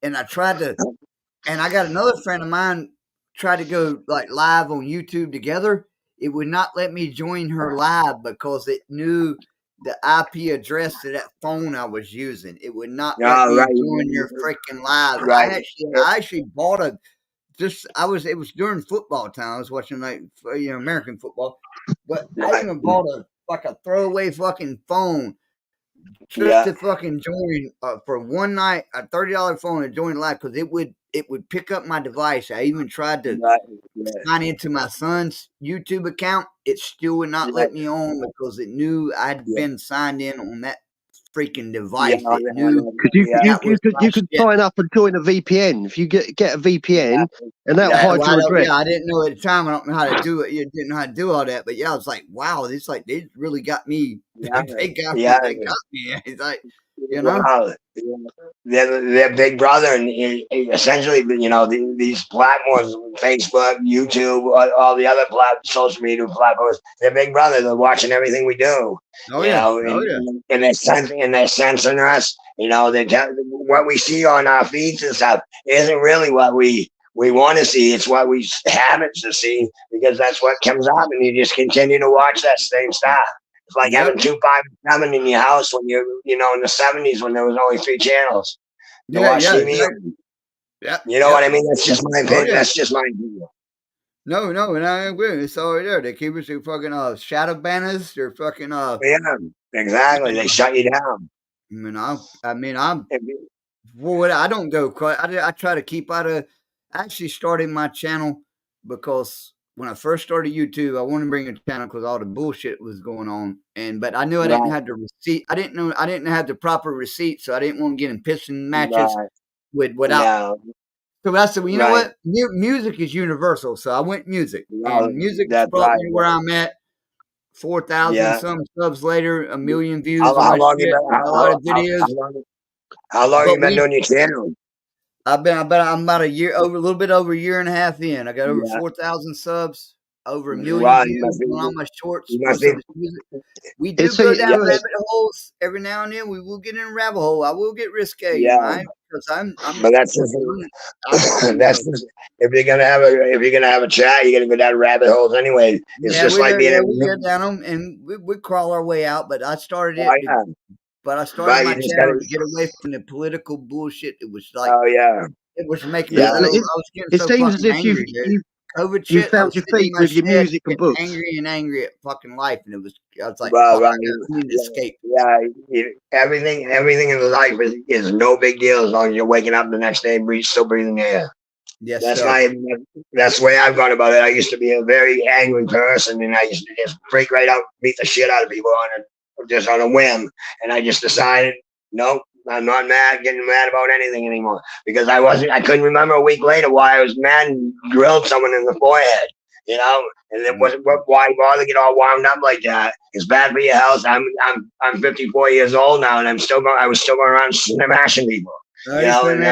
Speaker 8: and I tried to, and I got another friend of mine tried to go like live on YouTube together. It would not let me join her live because it knew the IP address to that phone I was using. It would not let me join your freaking live. I actually bought it was during football time. I was watching American football, but I even bought a throwaway fucking phone just to fucking join for one night, a $30 phone to join live because it would pick up my device. I even tried to sign into my son's YouTube account. It still would not let me on because it knew I'd been signed in on that freaking device. It knew
Speaker 7: you could sign up and join a VPN if you get a VPN, and that'll hide your address.
Speaker 8: I didn't know at the time. I don't know how to do it. You didn't know how to do all that, but I was like, wow, it's like they really got me. They got me. It's like,
Speaker 6: Their big brother, and essentially, these platforms, Facebook, YouTube, all the other social media platforms, their big brother. They're watching everything we do. And they're censoring us. What we see on our feeds and stuff isn't really what we want to see. It's what we have it to see because that's what comes up, and you just continue to watch that same stuff. It's like having 257 in your house when you're, in the 70s when there was only 3 channels to watch TV. You know what I mean? That's just my opinion. That's just my opinion.
Speaker 8: No, and I agree. It's already there. They keep us fucking shadow banners. They're fucking
Speaker 6: exactly. They shut you down.
Speaker 8: I don't go quite. I try to keep out of. I actually started my channel because when I first started YouTube, I wanted to bring a channel because all the bullshit was going on, but I knew I didn't have the receipt. I didn't have the proper receipt, so I didn't want to get in pissing matches without. So I said, well, you know what? Music is universal, so I went music, and music brought me where I'm at. 4,000 some subs later, 1 million views on my shit, a lot of videos.
Speaker 6: How long have you been doing your channel?
Speaker 8: I'm about a little bit over a year and a half in. I got over 4,000 subs, over 1 million views on my shorts. We do go down rabbit holes every now and then. We will get in a rabbit hole. I will get risque, right? Because
Speaker 6: but that's just if you're gonna have a chat, you're gonna go down rabbit holes anyway. It's just like being
Speaker 8: we go down them and we crawl our way out. But I started it. But I started my channel to get away from the political bullshit. It was like, it was making me. I was getting so fucking angry, dude. COVID shit.
Speaker 7: Found your feet with your music and books.
Speaker 8: Angry at fucking life, and I was like, I need to escape.
Speaker 6: Everything in life is no big deal as long as you're waking up the next day and still breathing air.
Speaker 8: Yes,
Speaker 6: that's the way I've gone about it. I used to be a very angry person, and I used to just freak right out, beat the shit out of people just on a whim, and I just decided, nope, I'm not getting mad about anything anymore because I couldn't remember a week later why I was mad and drilled someone in the forehead. you know. And then why bother get all wound up like that? It's bad for your health. I'm 54 years old now, and I was still going around smashing people, you know. And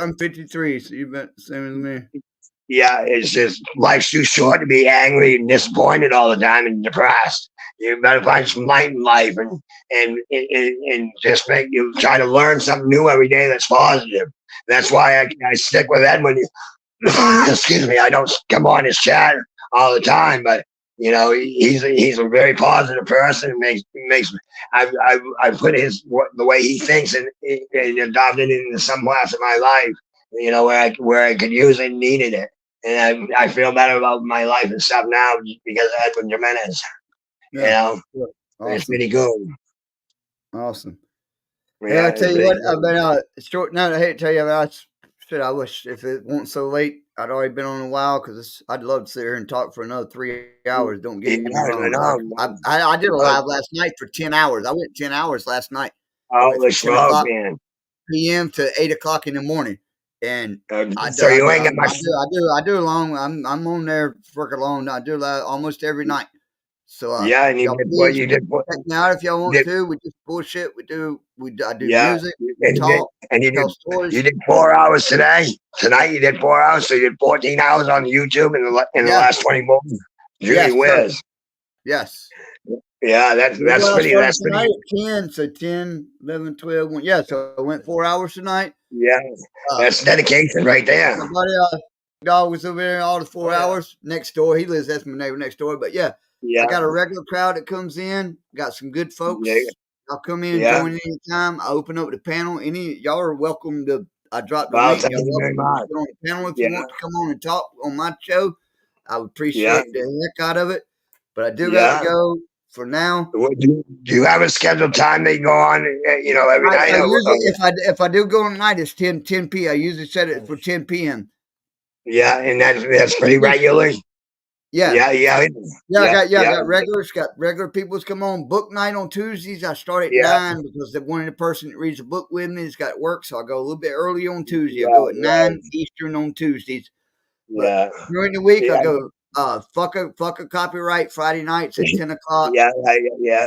Speaker 8: I'm 53, so you bet same as me.
Speaker 6: yeah, it's just life's too short to be angry and disappointed all the time and depressed. You better find some light in life and just make you try to learn something new every day that's positive. That's why I stick with Edwin. Excuse me, I don't come on his chat all the time, but you know he's a very positive person. It makes I put the way he thinks and adopted it into some parts of my life. You know where I could use it and needed it, and I feel better about my life and stuff now because of Edwin Jimenez.
Speaker 8: Yeah.
Speaker 6: You know,
Speaker 8: awesome.
Speaker 6: It's pretty good.
Speaker 8: Awesome.
Speaker 6: Yeah,
Speaker 8: hey, I tell you what, I've been short. Now I hate to tell you, I wish if it wasn't so late, I'd already been on a while because I'd love to sit here and talk for another 3 hours. Don't get me wrong. I did a live last night for 10 hours. I went 10 hours last night.
Speaker 6: Holy smoke, man!
Speaker 8: PM to 8 o'clock in the morning, and
Speaker 6: so you ain't got much.
Speaker 8: I do long. I'm on there working alone. I do almost every night. So
Speaker 6: yeah, and you did.
Speaker 8: Check me out if y'all want to. We just bullshit. I do music.
Speaker 6: And tell stories. You did 4 hours today. Tonight you did 4 hours. So you did 14 hours on YouTube in the last 20 minutes. Judy whiz.
Speaker 8: Yes.
Speaker 6: Yeah, that's pretty. That's
Speaker 8: pretty. At 10, so 10, 11, 12. 1. Yeah, so I went 4 hours tonight.
Speaker 6: Yeah, that's dedication right there.
Speaker 8: My buddy, dog was over there all the 4 hours next door. He lives. That's my neighbor next door. But yeah. I got a regular crowd that comes in. Got some good folks. Yeah. I'll come in and join anytime. I open up the panel. Y'all are welcome to. I dropped the link. Y'all welcome to get on the panel if you want to come on and talk on my show. I would appreciate the heck out of it. But I do got to go for now.
Speaker 6: Do you have a scheduled time they go on? You know, every night.
Speaker 8: If I do go tonight, it's 10 p. I usually set it for 10 p.m.
Speaker 6: Yeah, and that's pretty regularly.
Speaker 8: Yeah.
Speaker 6: I
Speaker 8: got regulars. Got regular people come on. Book night on Tuesdays. I start at 9 because one of the person that reads the book with me has got work, so I go a little bit early on Tuesday. I go at 9 Eastern on Tuesdays. But during the week, I go fuck a copyright Friday nights at 10 o'clock.
Speaker 6: Yeah.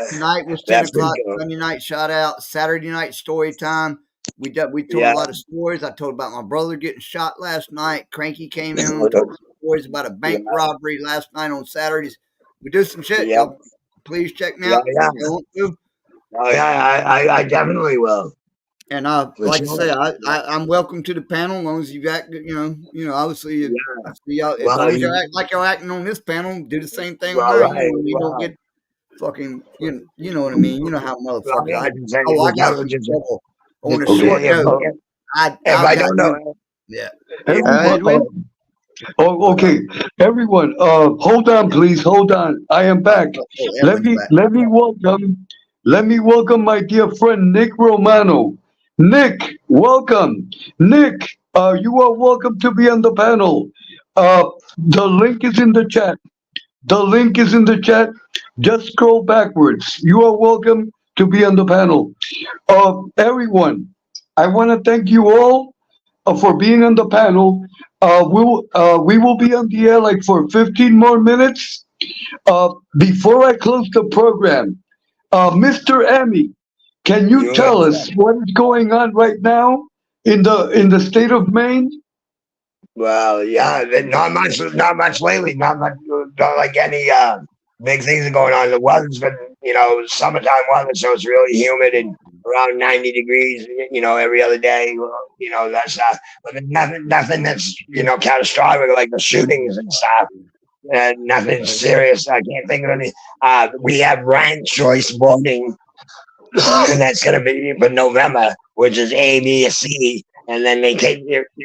Speaker 8: Tonight was 10 o'clock. Sunday night shout out. Saturday night story time. We told a lot of stories. I told about my brother getting shot last night. Cranky came in and told stories about a bank robbery last night on Saturdays. We do some shit. Y'all please check me out.
Speaker 6: I definitely will.
Speaker 8: And like I say, I'm welcome to the panel as long as you act. Obviously, I see y'all. As long as you act like you're acting on this panel, do the same thing. You don't get fucking. You know what I mean. You know how motherfuckers. I got some trouble on a short note.
Speaker 6: I don't know.
Speaker 8: Yeah.
Speaker 5: Okay, everyone. Hold on, please. Hold on. I am back. Let me welcome my dear friend Nick Romano. Nick, welcome. Nick, you are welcome to be on the panel. The link is in the chat. Just scroll backwards. You are welcome to be on the panel. Everyone, I want to thank you all for being on the panel. We will be on the air like for 15 more minutes. Before I close the program, Mr. Emmy, can you tell us what is going on right now in the state of Maine?
Speaker 6: Well, not much lately. Not like any big things are going on. The weather's been, summertime weather, so it's really humid and around 90 degrees, every other day. That's but nothing that's, catastrophic like the shootings and stuff. And nothing serious. I can't think of any. We have ranked choice voting, and that's going to be for November, which is A, B, or C. And then they take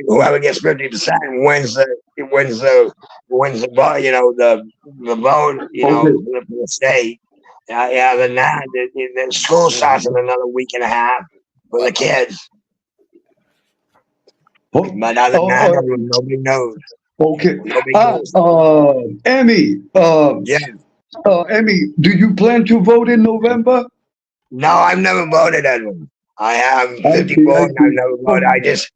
Speaker 6: whoever gets 50% wins the vote, the vote, for the state. Then the school starts in another week and a half for the kids. But other than that, nobody knows.
Speaker 5: Okay. Emmy. Emmy, do you plan to vote in November?
Speaker 6: No, I've never voted, Edwin. I'm 54 and I've never voted. I just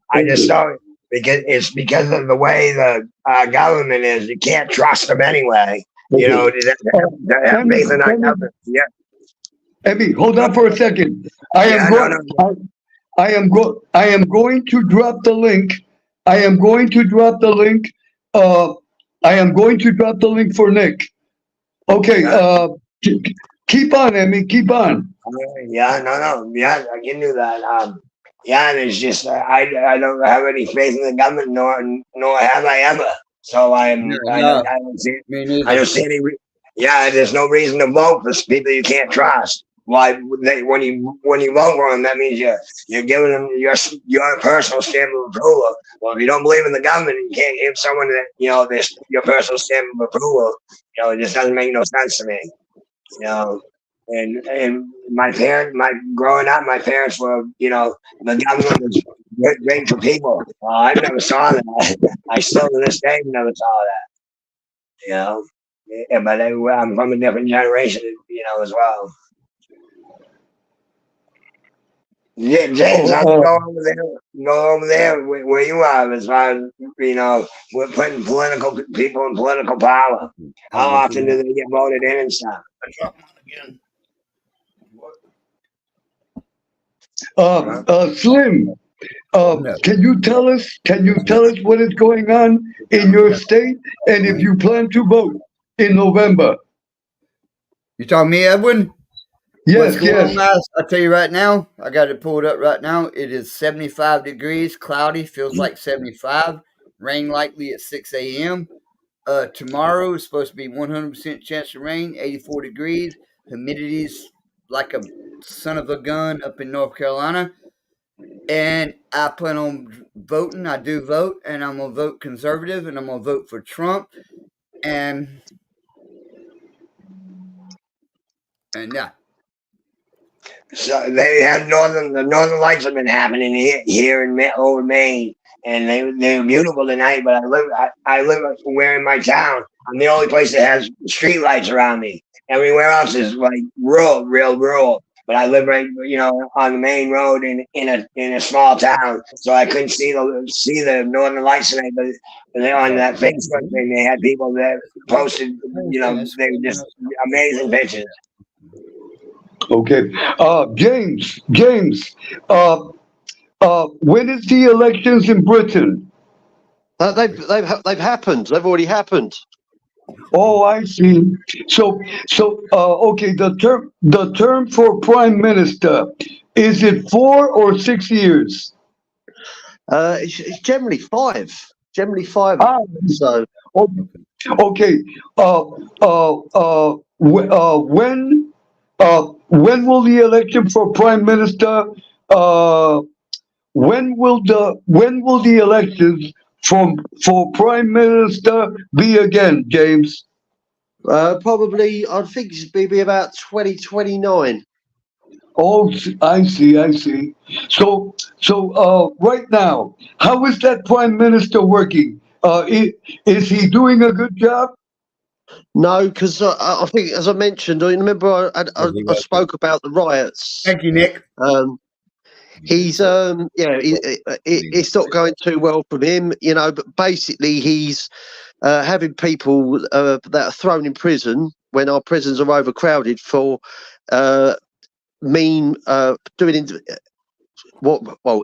Speaker 6: started. because of the way the government is. You can't trust them anyway. You know, that faith in our government. Yeah.
Speaker 5: Emmy, hold on for a second. I am going to drop the link. I am going to drop the link. I am going to drop the link for Nick. Okay. Keep on, Emmy. Keep on.
Speaker 6: Yeah, yeah, I can do that. Yeah, and it's just I don't have any faith in the government, nor have I ever. So I don't see any. Yeah, there's no reason to vote for people you can't trust. Why? When you vote for them, that means you're giving them your personal stamp of approval. Well, if you don't believe in the government, you can't give someone that this your personal stamp of approval. It just doesn't make no sense to me. And growing up, my parents were, the government was great for people. I never saw that. I still to this day never saw that. But I'm from a different generation, as well. Yeah, James, how's it go over there where you are as far as, we're putting political people in political power. How often do they get voted in and stuff?
Speaker 5: Slim, can you tell us what is going on in your state and if you plan to vote in November?
Speaker 8: You talking me, Edwin?
Speaker 5: Yes, yes.
Speaker 8: I'll tell you right now, I got it pulled up right now. It is 75 degrees, cloudy, feels like 75, rain likely at 6 a.m. Tomorrow is supposed to be 100% chance of rain, 84 degrees, humidity's like a son of a gun up in North Carolina. And I plan on voting. I do vote, and I'm going to vote conservative, and I'm going to vote for Trump. And yeah.
Speaker 6: So they have the northern lights have been happening here over Maine, and they're beautiful tonight. But I live where in my town. I'm the only place that has street lights around me. Everywhere else is like real rural. But I live right, on the main road in a small town, so I couldn't see the northern lights tonight. But on that Facebook thing, they had people that posted, they were just amazing pictures.
Speaker 5: Okay, James, when is the elections in Britain?
Speaker 7: They've happened. They've already happened.
Speaker 5: Oh, I see. So, okay. The term for prime minister, is it 4 or 6 years?
Speaker 7: It's generally 5. Generally 5. So,
Speaker 5: okay. When will the election for prime minister? When will the elections for prime minister be again, James?
Speaker 7: Probably, I think it's maybe about 2029.
Speaker 5: Oh, I see. So, right now, how is that prime minister working? Is he doing a good job?
Speaker 7: No, because I think, as I mentioned, I remember I spoke about the riots.
Speaker 8: Thank you, Nick.
Speaker 7: He's it's not going too well for him, but basically he's having people that are thrown in prison when our prisons are overcrowded for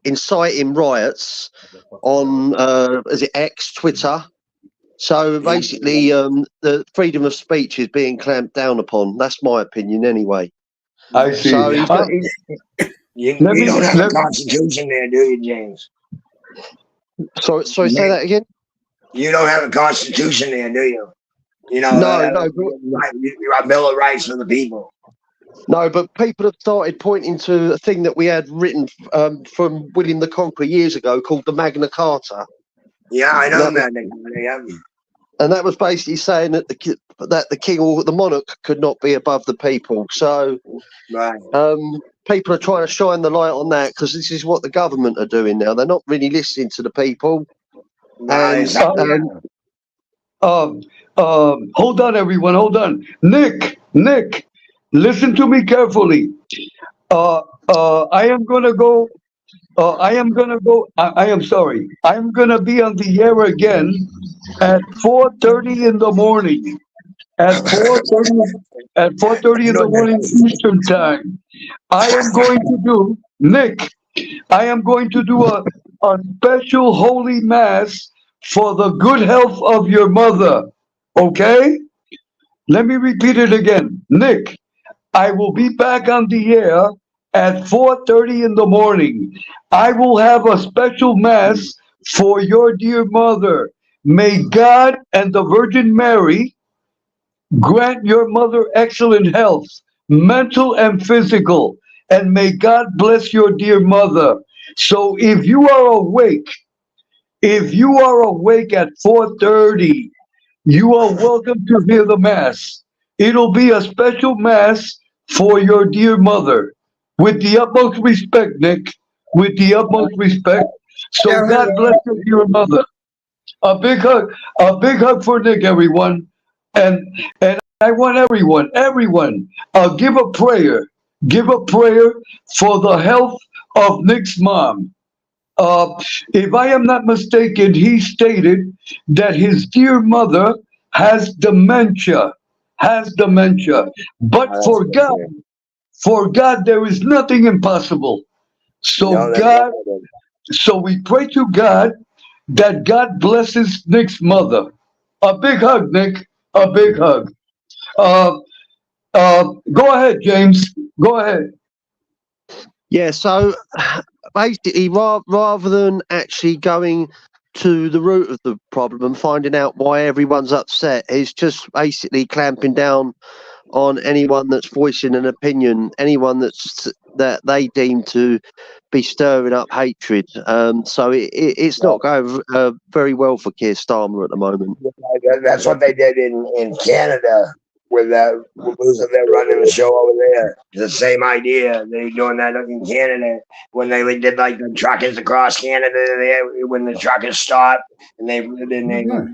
Speaker 7: inciting riots on is it X, Twitter. So basically the freedom of speech is being clamped down upon. That's my opinion anyway.
Speaker 5: I see.
Speaker 6: So you don't have a constitution there, do you, James?
Speaker 7: Sorry, say that again?
Speaker 6: You don't have a constitution there, do you?
Speaker 7: No.
Speaker 6: Your Bill of Rights for the people.
Speaker 7: No, but people have started pointing to a thing that we had written from William the Conqueror years ago called the Magna Carta.
Speaker 6: Yeah, I know Magna Carta, yeah.
Speaker 7: And that was basically saying that the king or the monarch could not be above the people. So
Speaker 6: right.
Speaker 7: People are trying to shine the light on that because this is what the government are doing now. They're not really listening to the people.
Speaker 6: Nice.
Speaker 5: Hold on, everyone. Hold on. Nick, listen to me carefully. I am gonna go I am gonna go. I am sorry. I'm gonna be on the air again at 4:30 in the morning. At 4:30. At 4:30 in the morning Eastern time. I am going to do Nick. I am going to do a special holy mass for the good health of your mother. Okay? Let me repeat it again. Nick, I will be back on the air at 4:30 in the morning. I will have a special mass for your dear mother. May God and the Virgin Mary grant your mother excellent health, mental and physical, and may God bless your dear mother. So if you are awake at 4:30, you are welcome to hear the mass. It'll be a special mass for your dear mother. With the utmost respect, Nick. With the utmost respect. So
Speaker 8: Yeah,
Speaker 5: God bless your dear mother. A big hug for Nick, everyone. And I want everyone, give a prayer for the health of Nick's mom. If I am not mistaken, he stated that his dear mother has dementia, has dementia. But for God, there is nothing impossible. So
Speaker 6: No, that's
Speaker 5: God,
Speaker 6: right.
Speaker 5: so we pray to God that God blesses Nick's mother. A big hug, Nick. A big hug. Uh, go ahead, James. Go ahead.
Speaker 7: Yeah, so basically, rather than actually going to the root of the problem and finding out why everyone's upset, it's just basically clamping down on anyone that's voicing an opinion, anyone that they deem to be stirring up hatred. So it's not going very well for Keir Starmer at the moment.
Speaker 6: That's what they did in Canada with they're running the show over there. It's the same idea. They're doing that in Canada when they did like the truckers across Canada. When the truckers stopped and they doing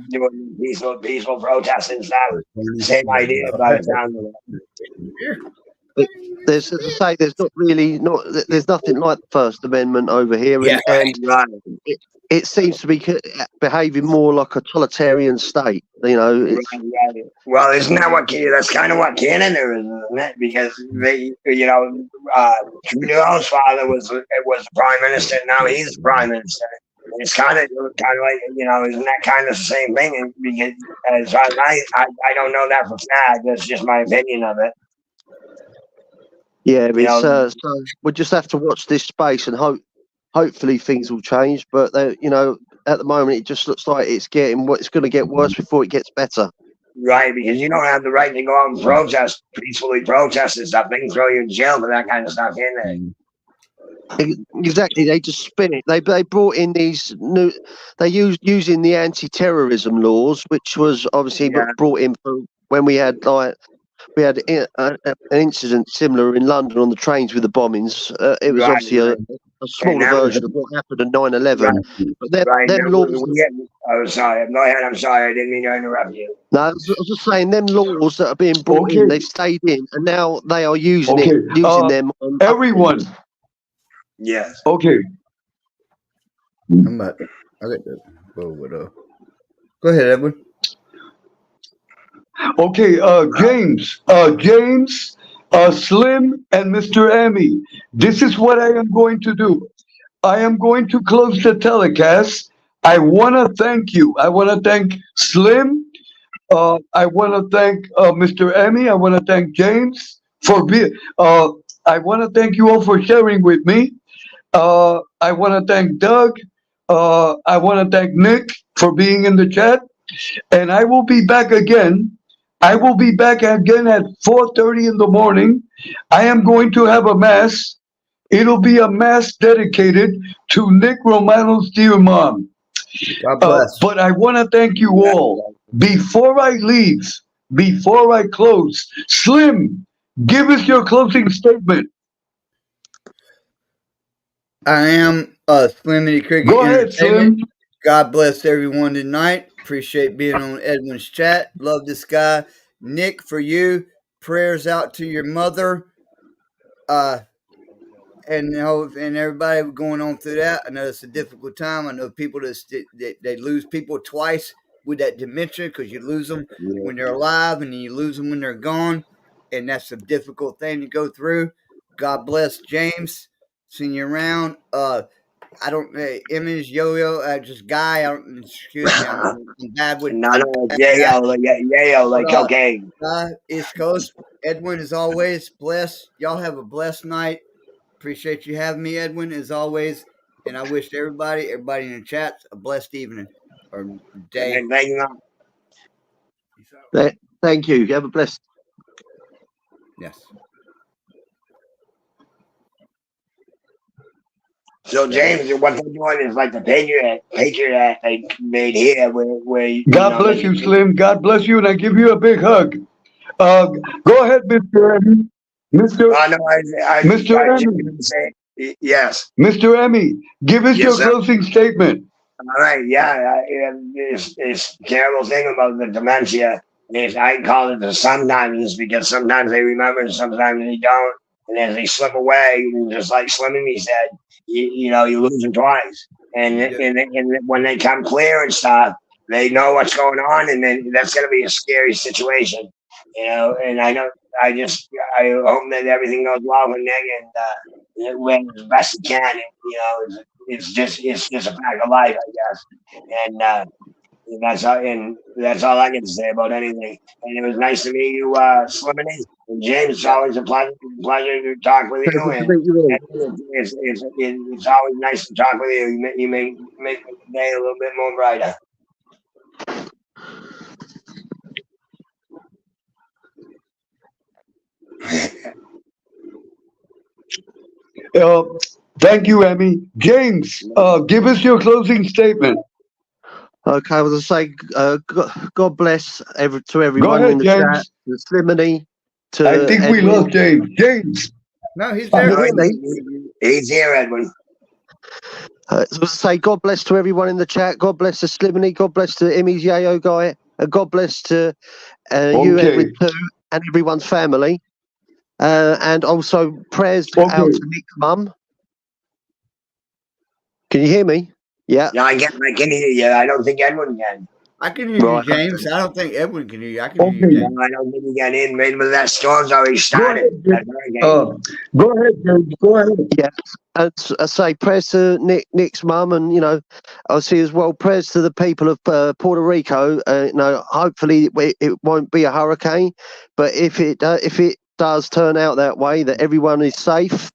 Speaker 6: peaceful protests and stuff. Same idea by the sound of it.
Speaker 7: There's, as I say, there's nothing like the First Amendment over here, and
Speaker 6: Right.
Speaker 7: it seems to be behaving more like a totalitarian state. You know,
Speaker 6: Right. Well, isn't that that's kind of what Canada is, isn't it? Because Trudeau's father was the prime minister. Now he's the prime minister. It's kind of like isn't that kind of the same thing? And because as far as I don't know that for fact. That's just my opinion of it.
Speaker 7: Yeah, so we'll just have to watch this space and hopefully things will change. But at the moment it just looks like it's going to get worse before it gets better.
Speaker 6: Right, because you don't have the right to go out and peacefully protest and stuff. They can throw you in jail for that kind of stuff, can they?
Speaker 7: Exactly, they just spin it. They brought in these new. They using the anti-terrorism laws, which was obviously brought in when we had an incident similar in London on the trains with the bombings. It was obviously a smaller version of what happened at 9/11. But them laws.
Speaker 6: I'm sorry. Go ahead. I'm sorry. I didn't mean to interrupt you.
Speaker 7: No, I was just saying them laws that are being brought in, they've stayed in, and now they are using them on
Speaker 5: everyone.
Speaker 6: Yes.
Speaker 5: Okay.
Speaker 8: I got to go with Go ahead, Edward.
Speaker 5: Okay, James, Slim, and Mr. Emmy. This is what I am going to do. I am going to close the telecast. I want to thank you. I want to thank Slim. I want to thank Mr. Emmy. I want to thank James for being. I want to thank you all for sharing with me. I want to thank Doug. I want to thank Nick for being in the chat. And I will be back again. I will be back again at 4:30 in the morning. I am going to have a mass. It'll be a mass dedicated to Nick Romano's dear mom.
Speaker 8: God bless.
Speaker 5: But I want to thank you all. Before I leave, before I close, Slim, give us your closing statement.
Speaker 8: I am Slimity Cricket
Speaker 5: Go ahead, Slim.
Speaker 8: God bless everyone tonight. Appreciate being on Edwin's chat. Love this guy. Nick, for you, prayers out to your mother. and and everybody going on through that. I know it's a difficult time. I know people that they lose people twice with that dementia because you lose them when they're alive and then you lose them when they're gone, and that's a difficult thing to go through. God bless James. Seeing you around. I don't image yo-yo. Just guy. I don't. Excuse me. I'm bad with.
Speaker 6: No,
Speaker 8: I'm
Speaker 6: no,
Speaker 8: bad with that.
Speaker 6: yayo, like
Speaker 8: But,
Speaker 6: cocaine.
Speaker 8: East Coast. Edwin, as always, bless. Y'all have a blessed night. Appreciate you having me, Edwin, as always. And I wish everybody in the chat, a blessed evening or day.
Speaker 6: Thank you.
Speaker 7: Thank you. Have a blessed.
Speaker 8: Yes.
Speaker 6: So James, what they're doing is like the Patriot they made here, where you
Speaker 5: God
Speaker 6: know
Speaker 5: bless
Speaker 6: they.
Speaker 5: you, Slim. God bless you, and I give you a big hug. Go ahead, Mr. Emmy. Mr.
Speaker 6: Oh no,
Speaker 5: Mr.
Speaker 6: I just
Speaker 5: Emmy.
Speaker 6: gonna say yes,
Speaker 5: Mr. Emmy, give us
Speaker 6: yes,
Speaker 5: your
Speaker 6: sir.
Speaker 5: closing statement.
Speaker 6: All right, yeah, it's terrible thing about the dementia is I call it the sometimes because sometimes they remember and sometimes they don't, and as they slip away, and just like Slimmy said, you know you lose them twice,
Speaker 8: You do.
Speaker 6: and when they come clear and stuff, they know what's going on, and then that's gonna be a scary situation, you know. And I hope that everything goes well with Nick and when as best he can, and, you know. It's just a fact of life, I guess, and that's all I can say about anything. And it was nice to meet you, Slimmy and James. It's
Speaker 8: Yep.
Speaker 6: always a pleasure to talk with you,
Speaker 7: Pleasure to
Speaker 6: and
Speaker 7: meet you all.
Speaker 6: it's always nice to talk with you. You make the day a little bit more brighter.
Speaker 5: Uh, Thank you, Emmy. James, give us your closing statement.
Speaker 7: Okay, I was going to say, God bless to
Speaker 5: Go
Speaker 7: everyone in
Speaker 5: ahead,
Speaker 7: the chat,
Speaker 5: James.
Speaker 7: to Slimony,
Speaker 5: I
Speaker 7: to
Speaker 5: think we
Speaker 7: Edwin.
Speaker 5: lost James. James.
Speaker 8: No, he's
Speaker 7: Can
Speaker 8: there.
Speaker 7: you
Speaker 6: No,
Speaker 7: hear me?
Speaker 6: he's here, Edwin.
Speaker 7: I was going to say, God bless to everyone in the chat. God bless to Slimony. God bless to Emmy's Yayo guy. And God bless to you,
Speaker 5: Okay.
Speaker 7: Edwin, too, and everyone's family. And also prayers out
Speaker 5: Okay.
Speaker 7: to Nick's mum. Can you hear me? Yeah.
Speaker 6: Yeah, I can hear you. I don't think Edwin can.
Speaker 8: I can hear you,
Speaker 7: Right.
Speaker 8: James. I don't think Edwin can hear you. I can hear you,
Speaker 5: Okay.
Speaker 6: No,
Speaker 8: James.
Speaker 6: I don't think he got in. Maybe that storm's already
Speaker 5: Go
Speaker 6: started.
Speaker 5: ahead,
Speaker 6: That
Speaker 5: James.
Speaker 6: hurricane.
Speaker 5: Go ahead, James. Go ahead.
Speaker 7: Yeah, and I say prayers to Nick's mum, and I see as well prayers to the people of Puerto Rico. Hopefully it won't be a hurricane, but if it does turn out that way, that everyone is safe.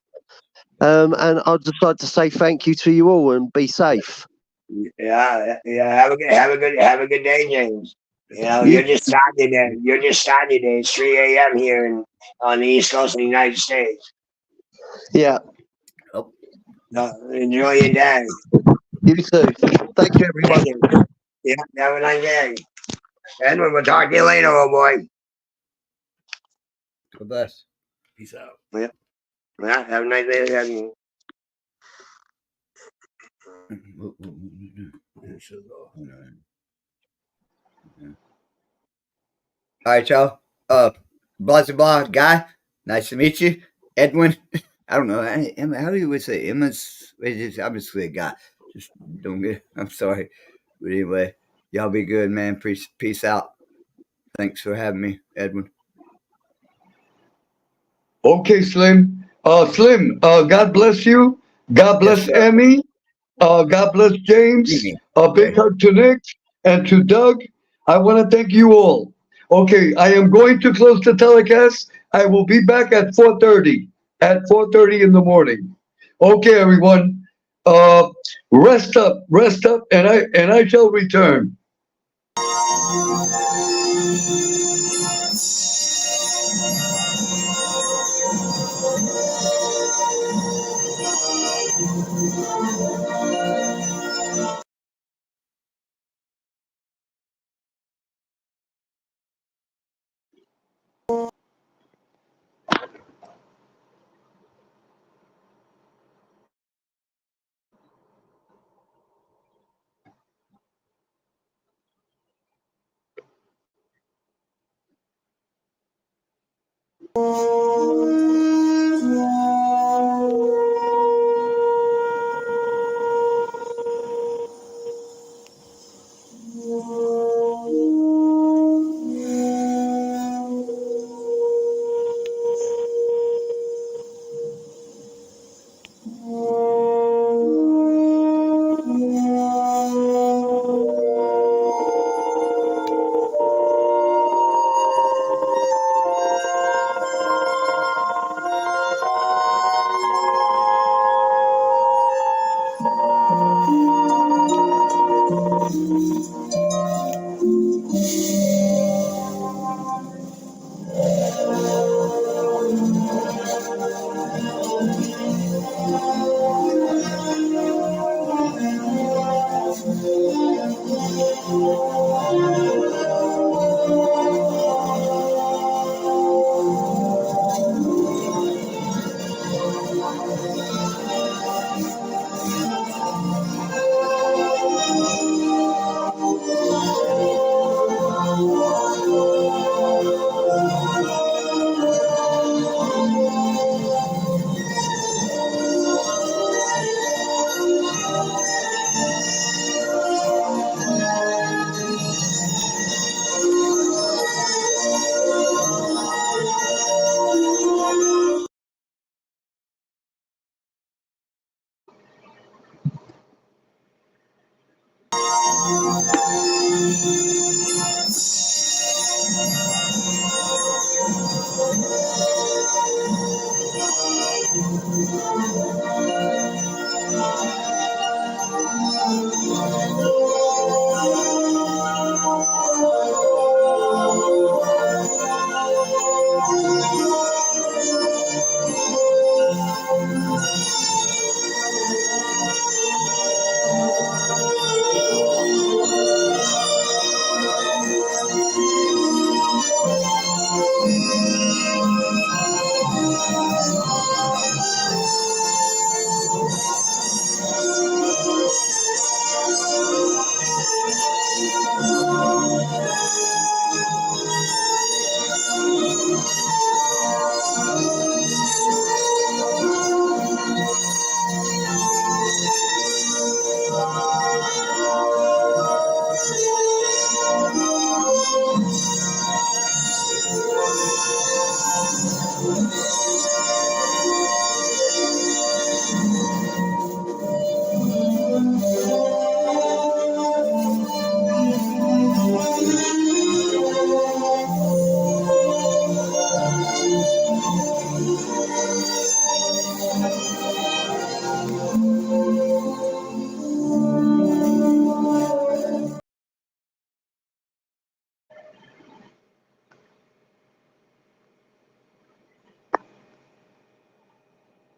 Speaker 7: And I'd just like to say thank you to you all and be safe.
Speaker 6: Yeah. Have a good day, James. You know,
Speaker 7: You,
Speaker 6: You're just starting today. It's 3 a.m. here on the East Coast of the United States.
Speaker 7: yeah,
Speaker 8: Oh,
Speaker 6: Enjoy your day.
Speaker 7: you too. Thank you, everyone.
Speaker 6: Thank you. Yeah, have a nice day. Edwin, we'll talk to you later, old boy.
Speaker 8: God bless.
Speaker 6: Yeah, have a nice day, Edwin.
Speaker 8: All right, y'all. Blah blah guy. Nice to meet you, Edwin. I don't know. Emma, how do you would say Emma's? I'm just a guy. Just don't get. I'm sorry, but anyway, y'all be good, man. Peace out. Thanks for having me, Edwin.
Speaker 5: Okay, Slim. Slim, God bless you. God
Speaker 8: Yes,
Speaker 5: bless
Speaker 8: sir.
Speaker 5: Emmy. God bless James.
Speaker 8: Amy.
Speaker 5: A big
Speaker 8: Okay.
Speaker 5: hug to Nick and to Doug. I want to thank you all. Okay, I am going to close the telecast. I will be back at 4:30. At 4:30 in the morning. Okay, everyone. Rest up, and I shall return.